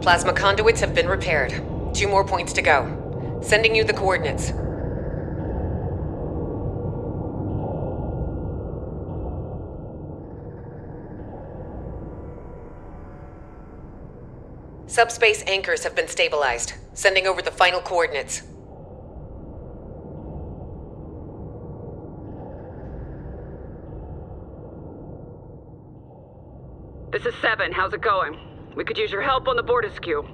Plasma conduits have been repaired. 2 more points to go. Sending you the coordinates. Subspace anchors have been stabilized. Sending over the final coordinates. This is 7. How's it going? We could use your help on the Bortisque.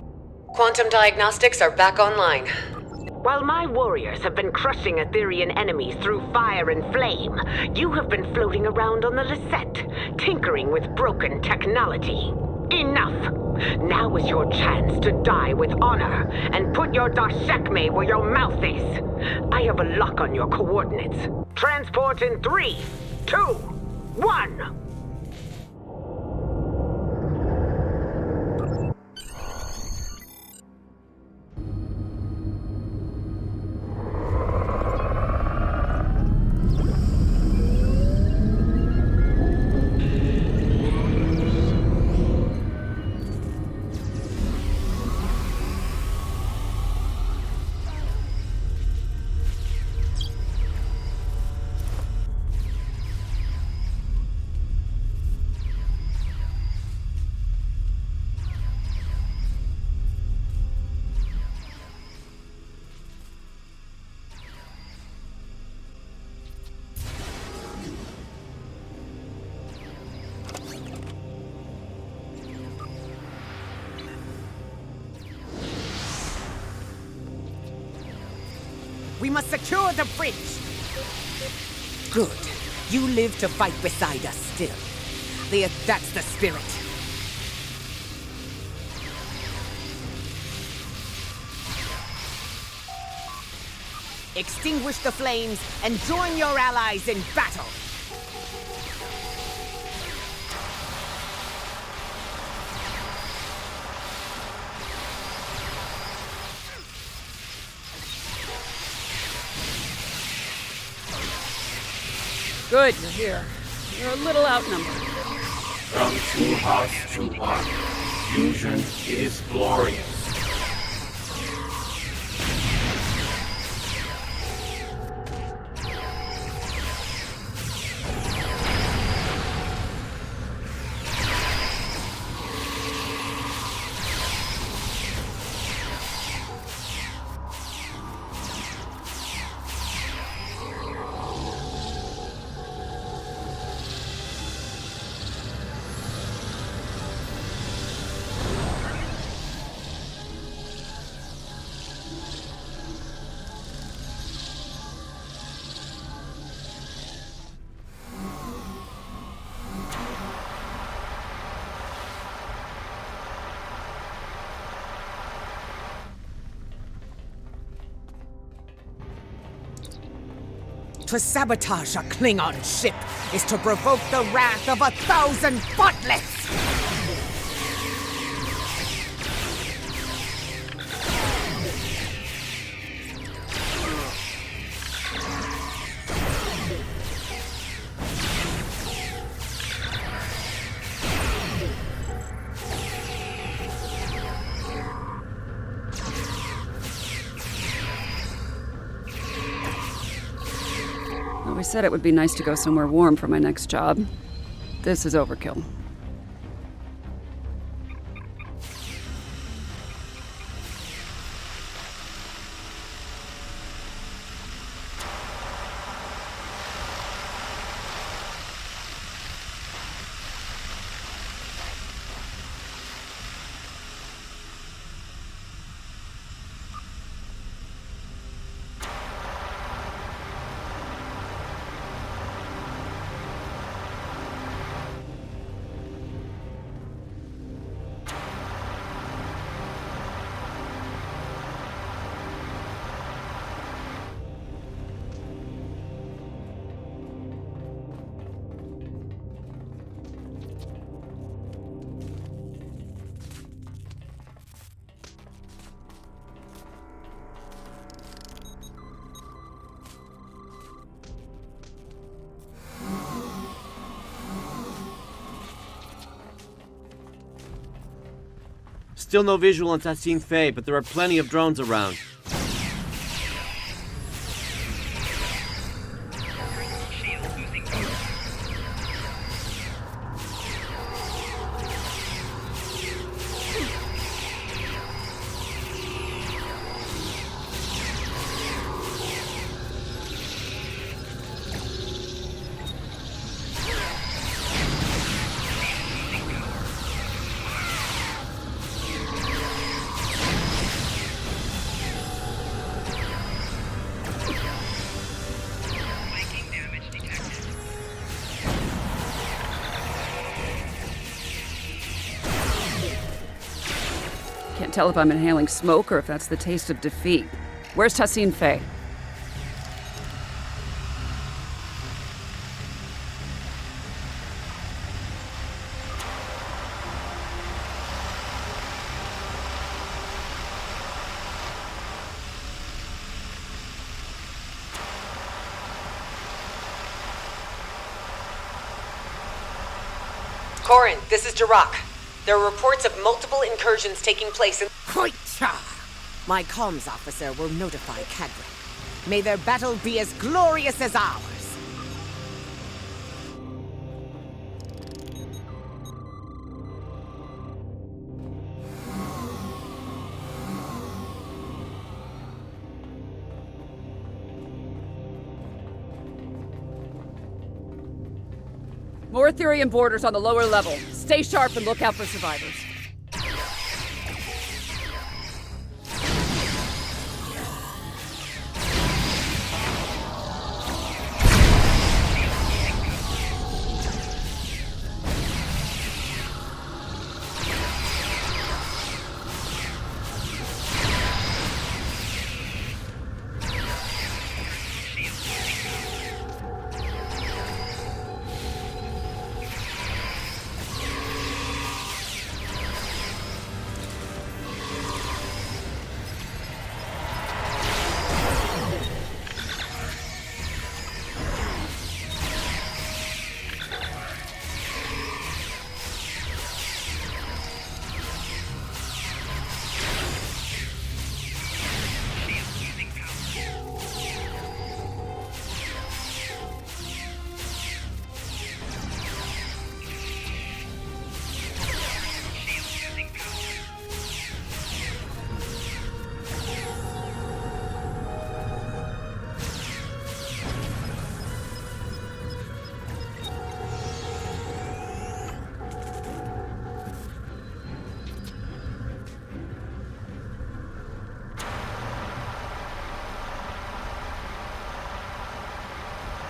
Quantum diagnostics are back online. While my warriors have been crushing Aetherian enemies through fire and flame, you have been floating around on the Lisette, tinkering with broken technology. Enough! Now is your chance to die with honor, and put your Dashekme where your mouth is. I have a lock on your coordinates. Transport in 3, 2, 1! We must secure the bridge! Good. You live to fight beside us still. That's the spirit. Extinguish the flames and join your allies in battle! Good, you're here. You're a little outnumbered. From two hearts to one, fusion is glorious. To sabotage a Klingon ship is to provoke the wrath of 1,000 Buttlets! We said it would be nice to go somewhere warm for my next job. This is overkill. Still no visual on Tassine Faye, but there are plenty of drones around. Can't tell if I'm inhaling smoke or if that's the taste of defeat. Where's Tassine Faye? Corin, this is Jirok. There are reports of multiple incursions taking place in... Hoitcha! My comms officer will notify Cadron. May their battle be as glorious as ours. More Ethereum borders on the lower level. Stay sharp and look out for survivors.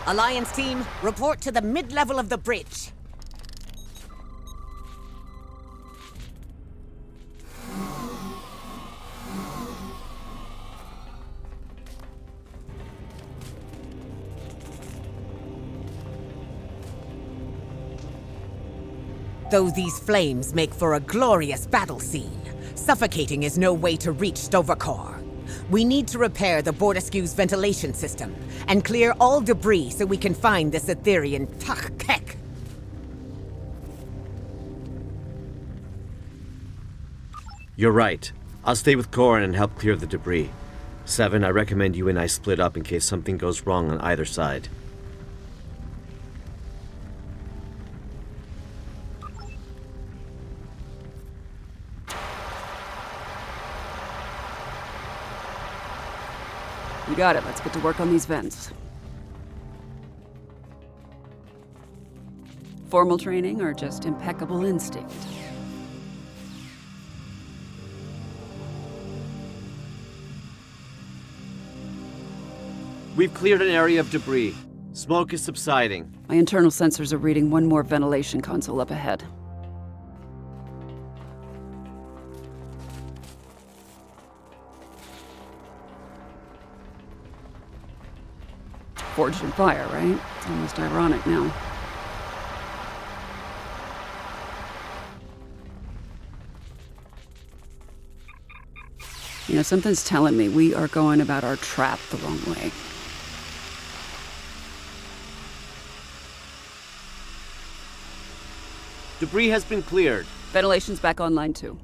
Alliance team, report to the mid-level of the bridge. Though these flames make for a glorious battle scene, suffocating is no way to reach Sto-vo-kor. We need to repair the Bordeskiew's ventilation system and clear all debris so we can find this Etherean Tach-Kek. You're right. I'll stay with Corin and help clear the debris. Seven, I recommend you and I split up in case something goes wrong on either side. You got it. Let's get to work on these vents. Formal training or just impeccable instinct? We've cleared an area of debris. Smoke is subsiding. My internal sensors are reading one more ventilation console up ahead. Forged in fire, right? It's almost ironic now. You know, something's telling me we are going about our trap the wrong way. Debris has been cleared. Ventilation's back online too.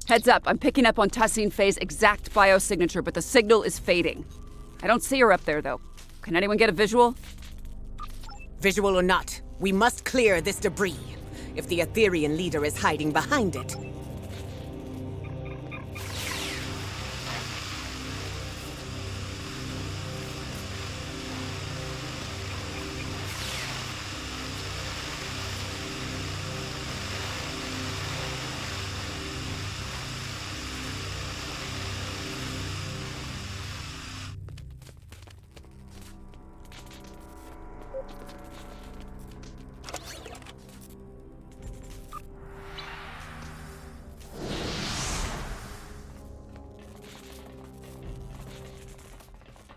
Heads up, I'm picking up on Tassine Faye's exact biosignature, but the signal is fading. I don't see her up there, though. Can anyone get a visual? Visual or not, we must clear this debris. If the Aetherian leader is hiding behind it.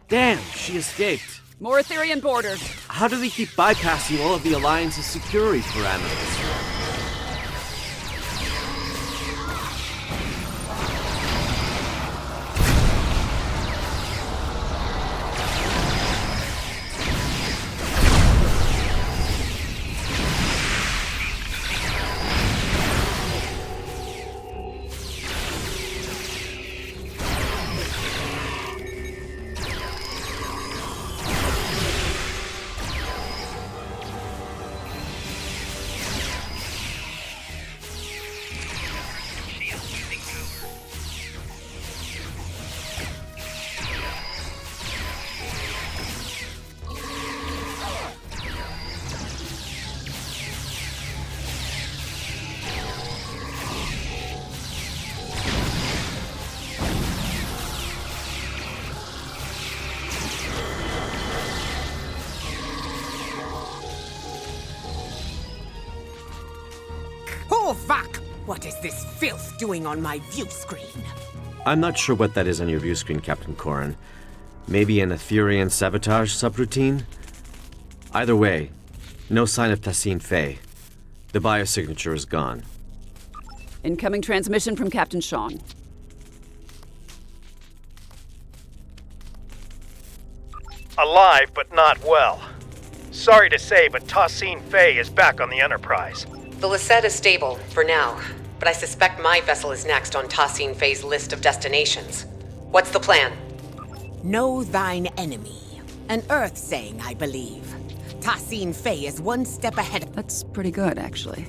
Damn, she escaped. More Aetherian borders. How do they keep bypassing all of the Alliance's security parameters? Oh, fuck! What is this filth doing on my view screen? I'm not sure what that is on your view screen, Captain Corrin. Maybe an Aetherian sabotage subroutine? Either way, no sign of Tassine Faye. The biosignature is gone. Incoming transmission from Captain Sean. Alive, but not well. Sorry to say, but Tassine Faye is back on the Enterprise. The Lisette is stable, for now, but I suspect my vessel is next on Tassine Faye's list of destinations. What's the plan? Know thine enemy. An Earth saying, I believe. Tassine Faye is one step ahead. That's pretty good, actually.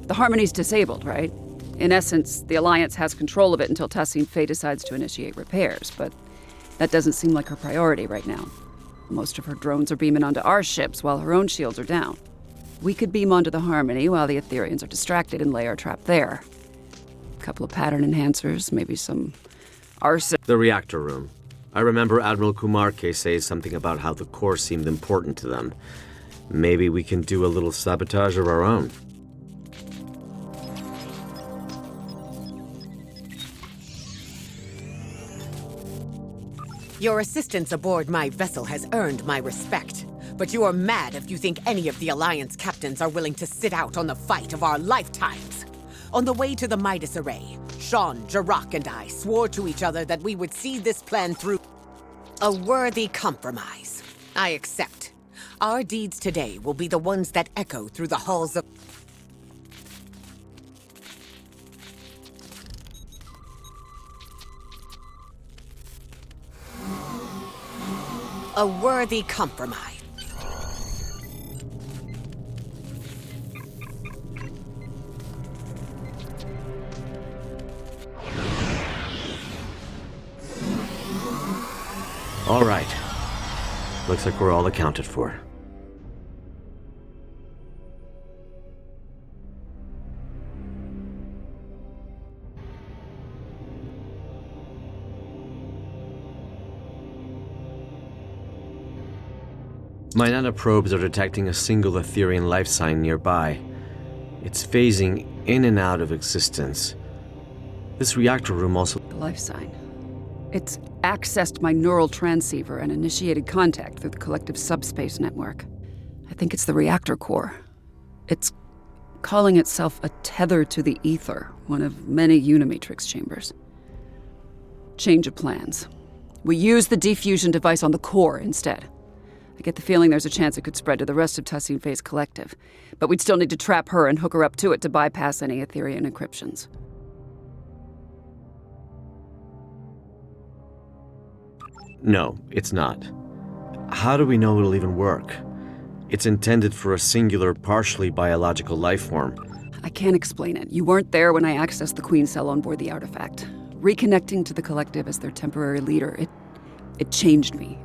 The Harmony's disabled, right? In essence, the Alliance has control of it until Tassine Faye decides to initiate repairs, but that doesn't seem like her priority right now. Most of her drones are beaming onto our ships while her own shields are down. We could beam onto the Harmony while the Aetherians are distracted and lay our trap there. A couple of pattern enhancers, maybe some arson. The reactor room. I remember Admiral Kumarke say something about how the core seemed important to them. Maybe we can do a little sabotage of our own. Your assistance aboard my vessel has earned my respect. But you are mad if you think any of the Alliance captains are willing to sit out on the fight of our lifetimes. On the way to the Midas Array, Sean, Jirok, and I swore to each other that we would see this plan through. A worthy compromise. I accept. Our deeds today will be the ones that echo through the halls of... A worthy compromise. All right. Looks like we're all accounted for. My nanoprobes are detecting a single Aetherian life sign nearby. It's phasing in and out of existence. This reactor room also... The life sign. It's accessed my neural transceiver and initiated contact through the collective subspace network. I think it's the reactor core. It's calling itself a tether to the ether, one of many Unimatrix chambers. Change of plans. We use the diffusion device on the core instead. I get the feeling there's a chance it could spread to the rest of Tassine Faye's collective, but we'd still need to trap her and hook her up to it to bypass any Aetherian encryptions. No, it's not. How do we know it'll even work? It's intended for a singular, partially biological life form. I can't explain it. You weren't there when I accessed the Queen cell on board the artifact. Reconnecting to the Collective as their temporary leader, it changed me.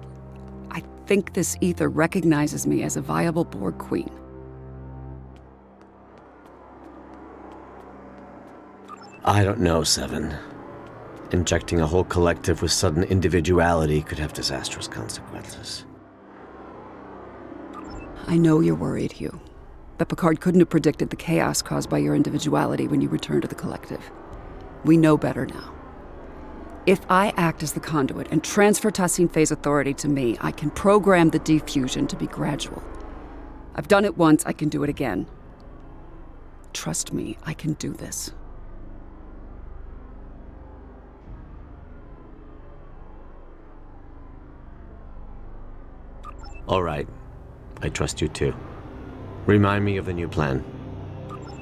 I think this ether recognizes me as a viable Borg Queen. I don't know, Seven. Injecting a whole collective with sudden individuality could have disastrous consequences. I know you're worried, Hugh. But Picard couldn't have predicted the chaos caused by your individuality when you returned to the Collective. We know better now. If I act as the conduit and transfer Tassine Faye's authority to me, I can program the defusion to be gradual. I've done it once, I can do it again. Trust me, I can do this. All right. I trust you too. Remind me of the new plan.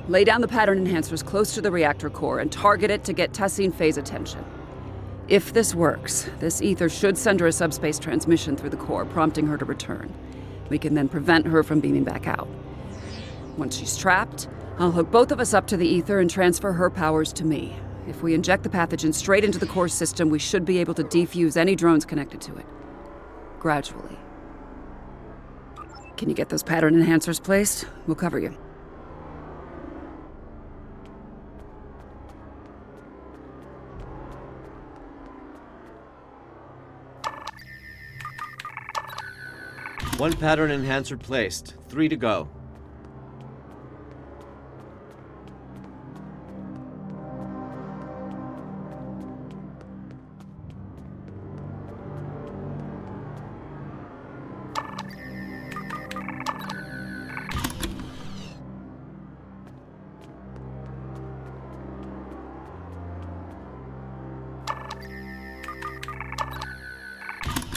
Lay down the pattern enhancers close to the reactor core and target it to get Tassine Faye's attention. If this works, this ether should send her a subspace transmission through the core, prompting her to return. We can then prevent her from beaming back out. Once she's trapped, I'll hook both of us up to the ether and transfer her powers to me. If we inject the pathogen straight into the core system, we should be able to defuse any drones connected to it. Gradually. Can you get those pattern enhancers placed? We'll cover you. One pattern enhancer placed. 3 to go.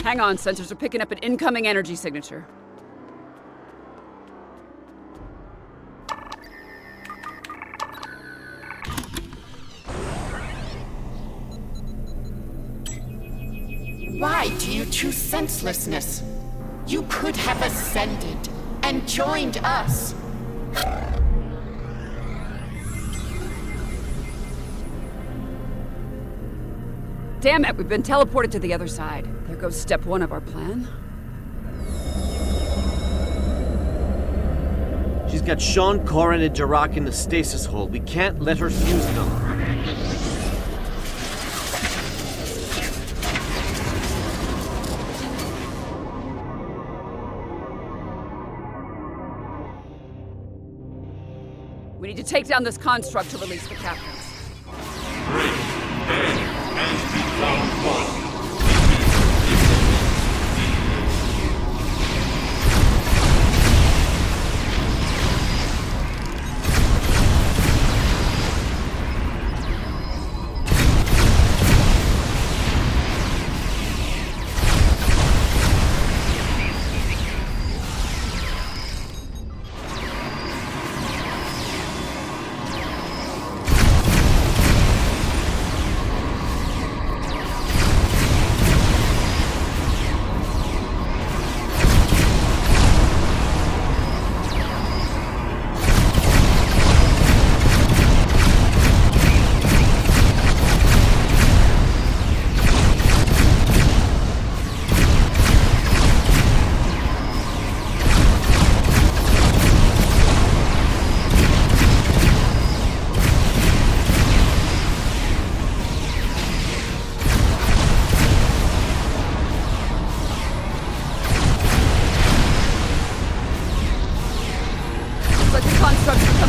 Hang on, sensors are picking up an incoming energy signature. Why do you choose senselessness? You could have ascended and joined us. Damn it, we've been teleported to the other side. There goes step 1 of our plan. She's got Sean, Corrin, and Jarak in the stasis hold. We can't let her fuse them. We need to take down this construct to release the captains.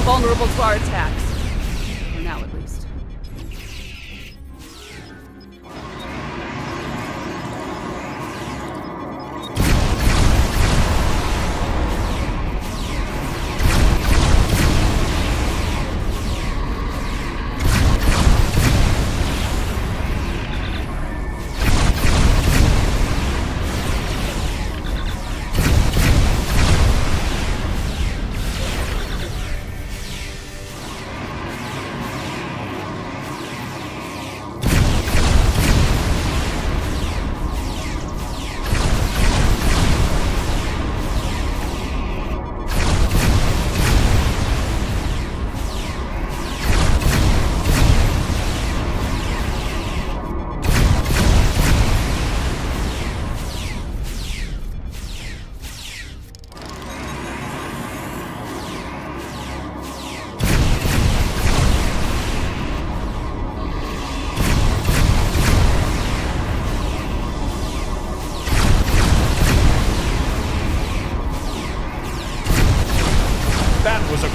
Vulnerable to our attacks. For now, at least.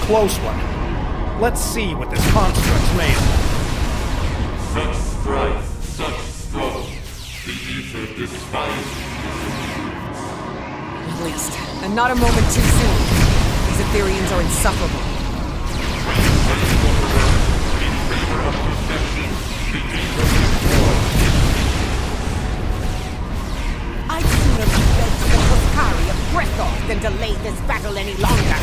close one. Let's see what this construct's made of. Such strife, such struggle. The ether despises. Released. And not a moment too soon. These Ethereans are insufferable. I'd sooner be fed to the Huskari of Breathos than delay this battle any longer.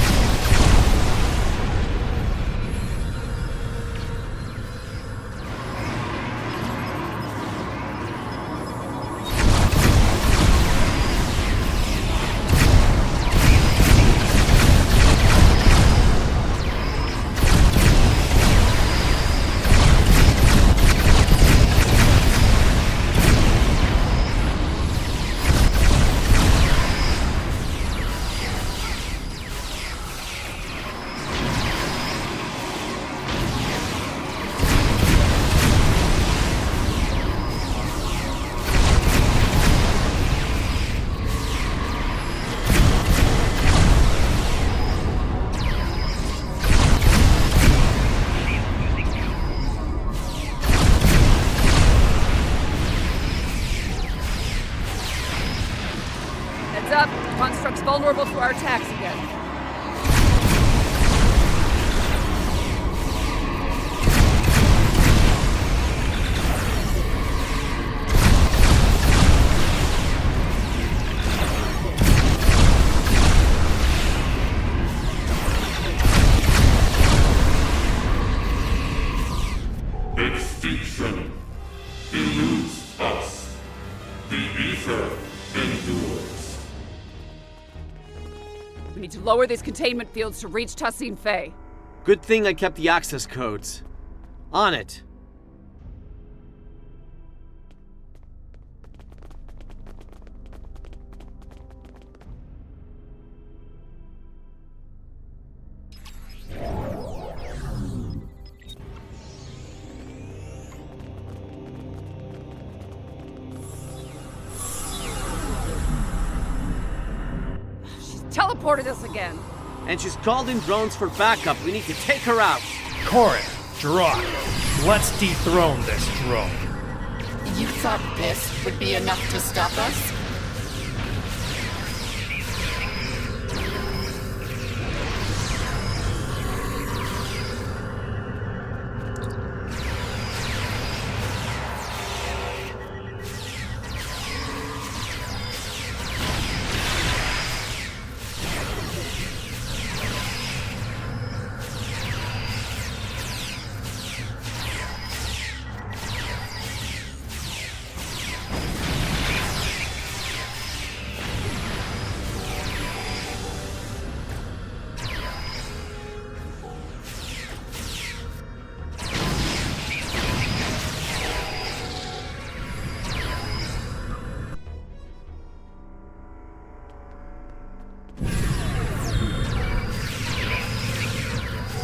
Up. Construct's vulnerable to our attacks again. Extinction eludes us. The ether endures. We need to lower these containment fields to reach Tassine Fey. Good thing I kept the access codes. On it. Teleported us again. And she's called in drones for backup. We need to take her out. Corin, Jirok, let's dethrone this drone. You thought this would be enough to stop us?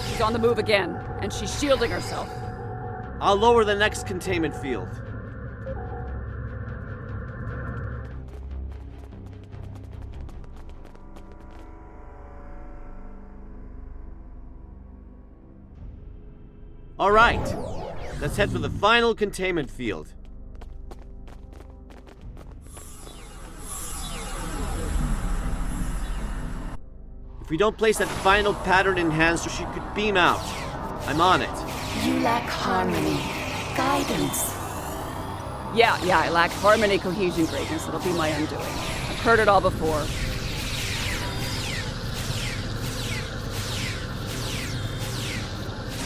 She's on the move again, and she's shielding herself. I'll lower the next containment field. All right, let's head for the final containment field. If we don't place that final pattern enhancer, she could beam out. I'm on it. You lack harmony, guidance. Yeah, I lack harmony, cohesion, greatness. It'll be my undoing. I've heard it all before.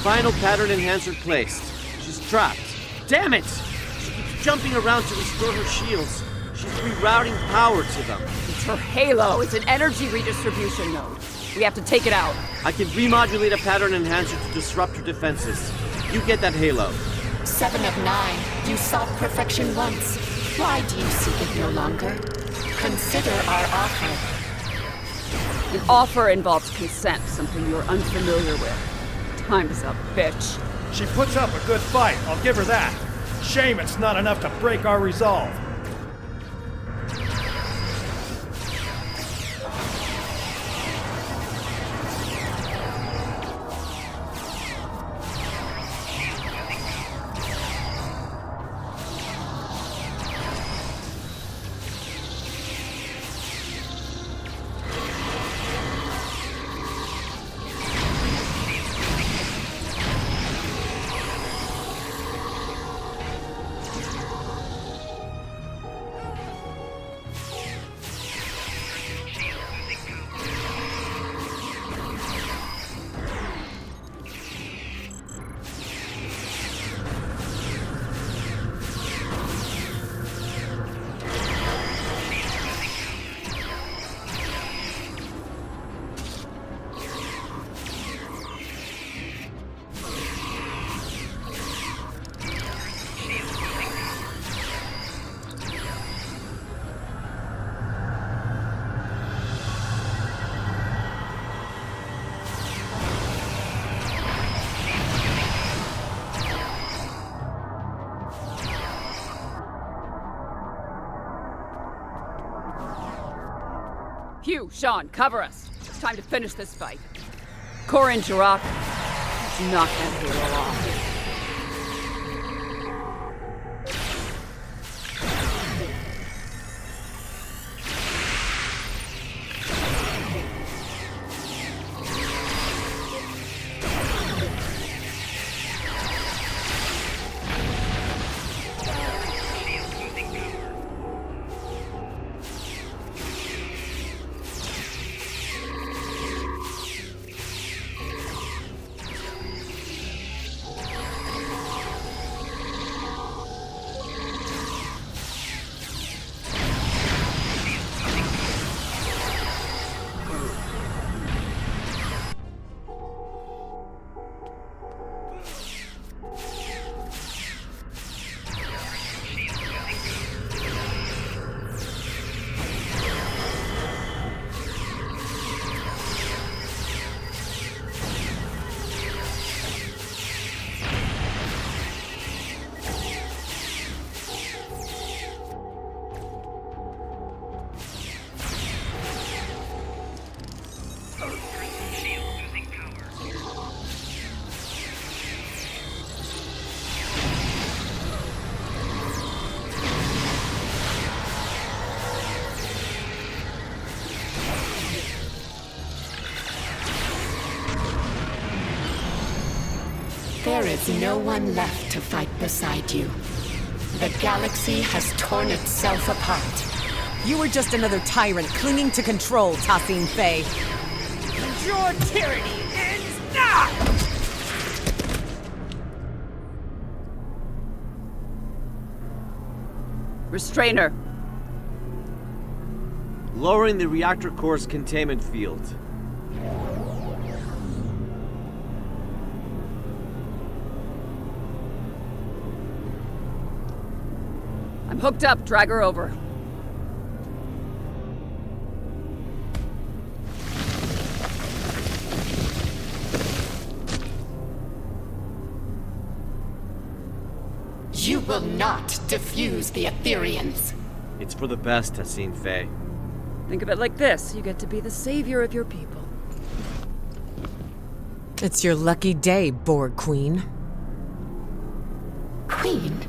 Final pattern enhancer placed. She's trapped. Damn it! She keeps jumping around to restore her shields. She's rerouting power to them. It's her halo. It's an energy redistribution node. We have to take it out. I can remodulate a pattern enhancer to disrupt her defenses. You get that halo. 7 of 9. You sought perfection once. Why do you seek it no longer? Consider our offer. An offer involves consent, something you're unfamiliar with. Time's up, bitch. She puts up a good fight, I'll give her that. Shame it's not enough to break our resolve. Hugh, Sean, cover us. It's time to finish this fight. Corin Jirok, let's knock that hero off. There is no one left to fight beside you. The galaxy has torn itself apart. You were just another tyrant clinging to control, Tassine Fey. And your tyranny ends now! Restrainer. Lowering the reactor core's containment field. I'm hooked up. Drag her over. You will not defuse the Aetherians. It's for the best, Tassine Fey. Think of it like this. You get to be the savior of your people. It's your lucky day, Borg Queen. Queen?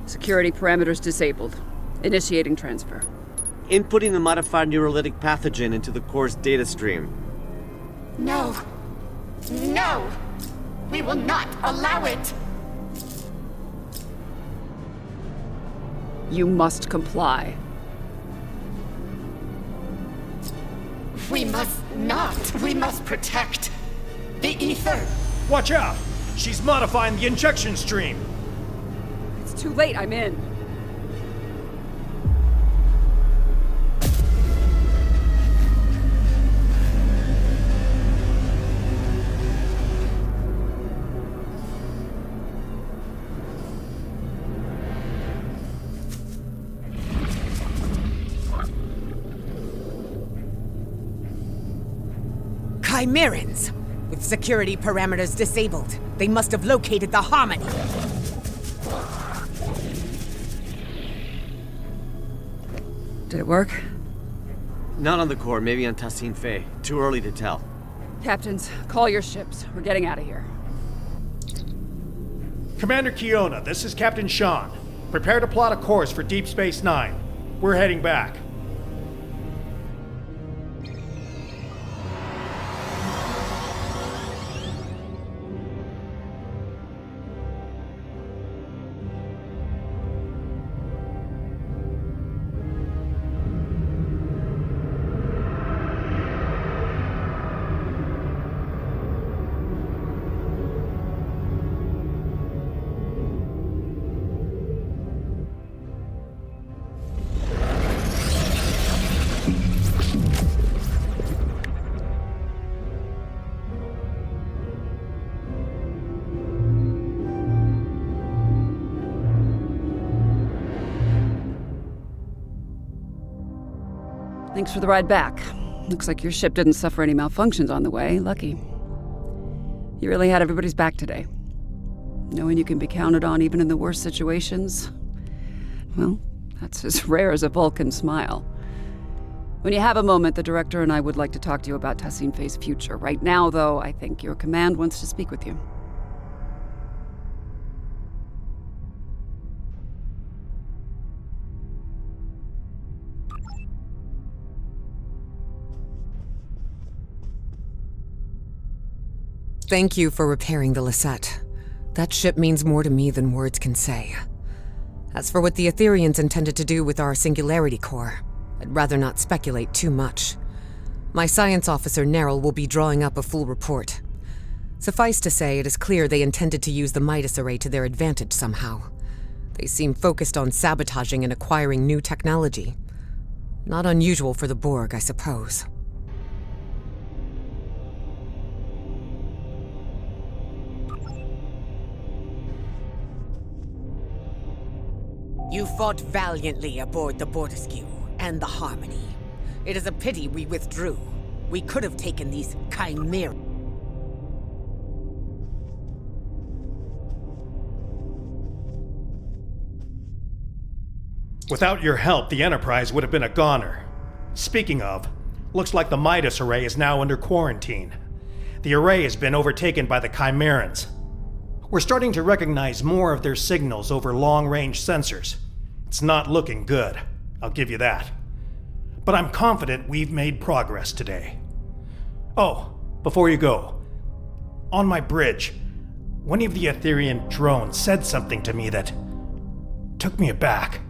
Security parameters disabled. Initiating transfer. Inputting the modified neurolytic pathogen into the core's data stream. No. No! We will not allow it! You must comply. We must not. We must protect the ether. Watch out! She's modifying the injection stream. It's too late. I'm in. Chimerans! With security parameters disabled, they must have located the Harmony. Did it work? Not on the core, maybe on Tassine Fey. Too early to tell. Captains, call your ships. We're getting out of here. Commander Kiona, this is Captain Sean. Prepare to plot a course for Deep Space Nine. We're heading back. Thanks for the ride back. Looks like your ship didn't suffer any malfunctions on the way. Lucky. You really had everybody's back today. Knowing you can be counted on even in the worst situations, well, That's as rare as a Vulcan smile. When you have a moment, the director and I would like to talk to you about Tassine Fey's future. Right now, though, I think your command wants to speak with you. Thank you for repairing the Lisette. That ship means more to me than words can say. As for what the Aetherians intended to do with our Singularity Core, I'd rather not speculate too much. My science officer, Neryl, will be drawing up a full report. Suffice to say, it is clear they intended to use the Midas Array to their advantage somehow. They seem focused on sabotaging and acquiring new technology. Not unusual for the Borg, I suppose. You fought valiantly aboard the Bortescue and the Harmony. It is a pity we withdrew. We could have taken these chimeras. Without your help, the Enterprise would have been a goner. Speaking of, looks like the Midas Array is now under quarantine. The array has been overtaken by the Chimerans. We're starting to recognize more of their signals over long-range sensors. It's not looking good, I'll give you that. But I'm confident we've made progress today. Oh, before you go, on my bridge, one of the Aetherian drones said something to me that took me aback.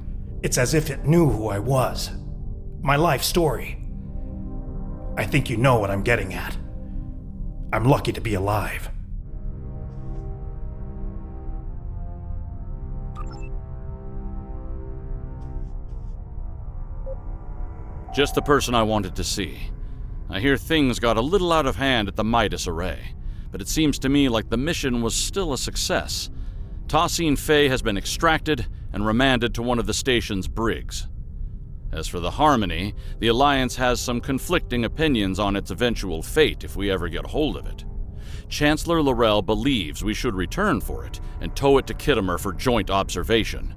It's as if it knew who I was. My life story. I think you know what I'm getting at. I'm lucky to be alive. Just the person I wanted to see. I hear things got a little out of hand at the Midas Array, but it seems to me like the mission was still a success. Tassine Fey has been extracted and remanded to one of the station's brigs. As for the Harmony, the Alliance has some conflicting opinions on its eventual fate if we ever get hold of it. Chancellor L'Rell believes we should return for it and tow it to Khitomer for joint observation.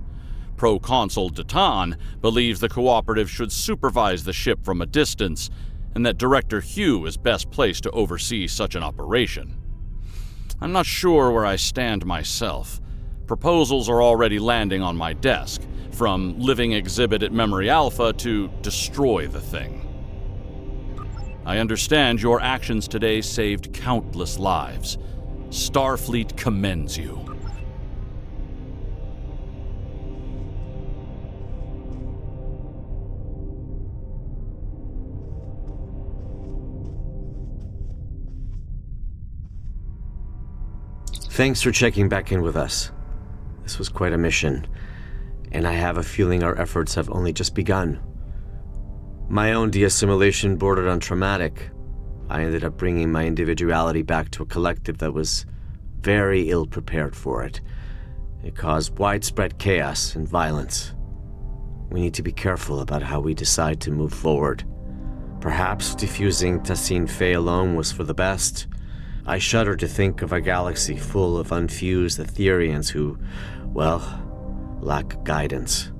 Proconsul Datan believes the Cooperative should supervise the ship from a distance, and that Director Hugh is best placed to oversee such an operation. I'm not sure where I stand myself. Proposals are already landing on my desk, from living exhibit at Memory Alpha to destroy the thing. I understand your actions today saved countless lives. Starfleet commends you. Thanks for checking back in with us. This was quite a mission, and I have a feeling our efforts have only just begun. My own de-assimilation bordered on traumatic. I ended up bringing my individuality back to a collective that was very ill-prepared for it. It caused widespread chaos and violence. We need to be careful about how we decide to move forward. Perhaps defusing Tassine Fey alone was for the best. I shudder to think of a galaxy full of unfused Aetherians who, well, lack guidance.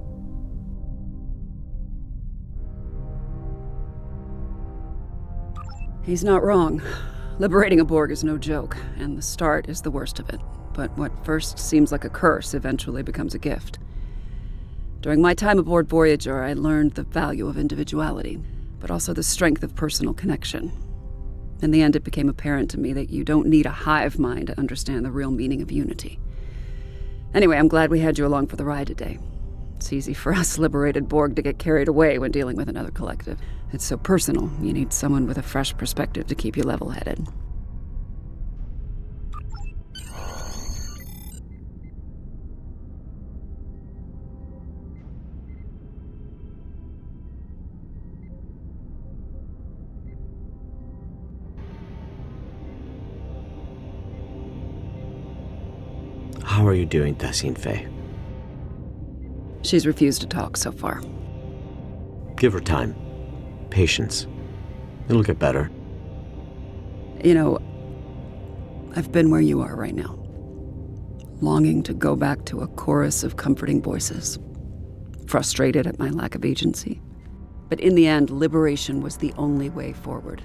He's not wrong. Liberating a Borg is no joke, and the start is the worst of it. But what first seems like a curse eventually becomes a gift. During my time aboard Voyager, I learned the value of individuality, but also the strength of personal connection. In the end, it became apparent to me that you don't need a hive mind to understand the real meaning of unity. Anyway, I'm glad we had you along for the ride today. It's easy for us liberated Borg to get carried away when dealing with another collective. It's so personal, you need someone with a fresh perspective to keep you level-headed. How are you doing, Tassine Fey? She's refused to talk so far. Give her time. Patience. It'll get better. You know, I've been where you are right now. Longing to go back to a chorus of comforting voices. frustrated at my lack of agency. But in the end, liberation was the only way forward.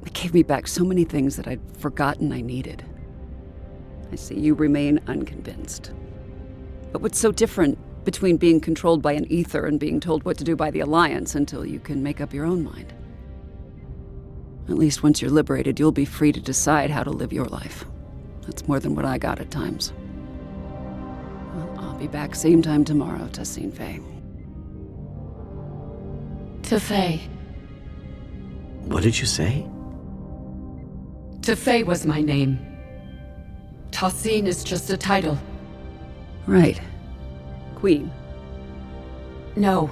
It gave me back so many things that I'd forgotten I needed. I see you remain unconvinced. But what's so different between being controlled by an ether and being told what to do by the Alliance until you can make up your own mind? At least once you're liberated, you'll be free to decide how to live your life. That's more than what I got at times. Well, I'll be back same time tomorrow, Tassine Faye. Tefay. What did you say? Tefay was my name. Tassine is just a title. Right. Queen. No.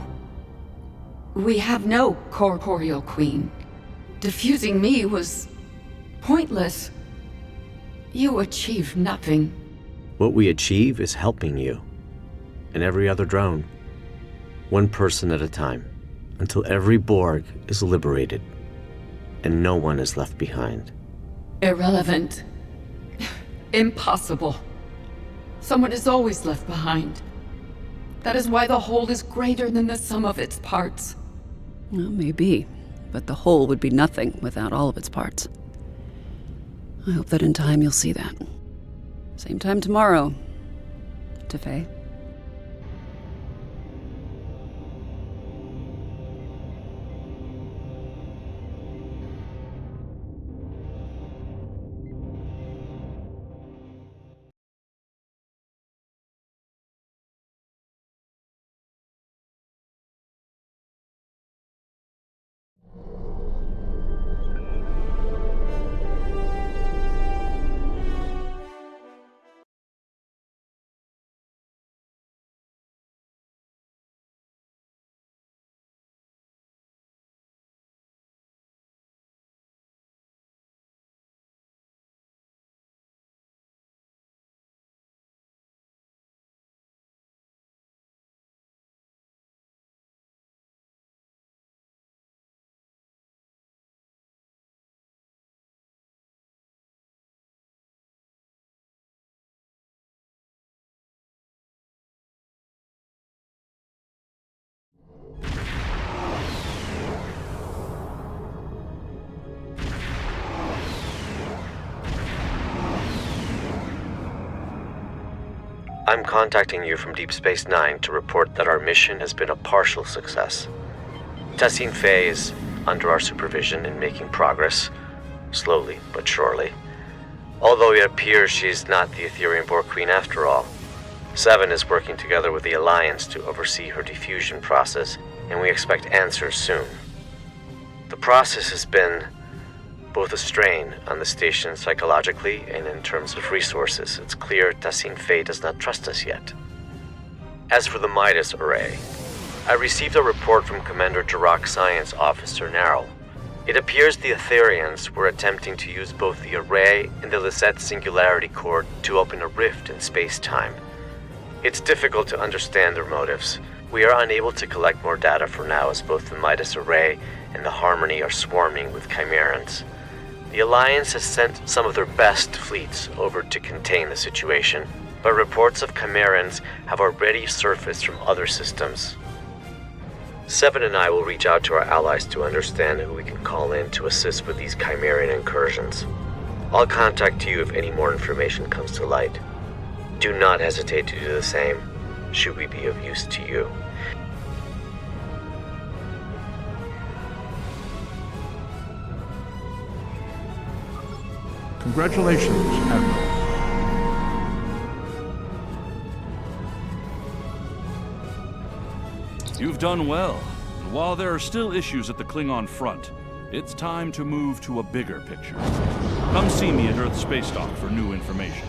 We have no corporeal queen. Defusing me was pointless. You achieved nothing. What we achieve is helping you. And every other drone. One person at a time. Until every Borg is liberated. And no one is left behind. Irrelevant. Impossible. Someone is always left behind. That is why the whole is greater than the sum of its parts. Well, maybe. But the whole would be nothing without all of its parts. I hope that in time you'll see that. Same time tomorrow, Tefay. I'm contacting you from Deep Space Nine to report that our mission has been a partial success. Tassine Faye is under our supervision and making progress, slowly but surely. Although it appears she's not the Etherian Borg Queen after all. Seven is working together with the Alliance to oversee her diffusion process, and we expect answers soon. The process has been both a strain on the station psychologically and in terms of resources. It's clear Tassine Faye does not trust us yet. As for the Midas Array, I received a report from Commander Jirok Science Officer Narrow. It appears the Etherians were attempting to use both the array and the Lisette Singularity Core to open a rift in space-time. It's difficult to understand their motives. We are unable to collect more data for now, as both the Midas Array and the Harmony are swarming with Chimerans. The Alliance has sent some of their best fleets over to contain the situation, but reports of Chimerans have already surfaced from other systems. Seven and I will reach out to our allies to understand who we can call in to assist with these Chimeran incursions. I'll contact you if any more information comes to light. Do not hesitate to do the same, should we be of use to you. Congratulations, Admiral. You've done well. And while there are still issues at the Klingon front, it's time to move to a bigger picture. Come see me at Earth Space Dock for new information.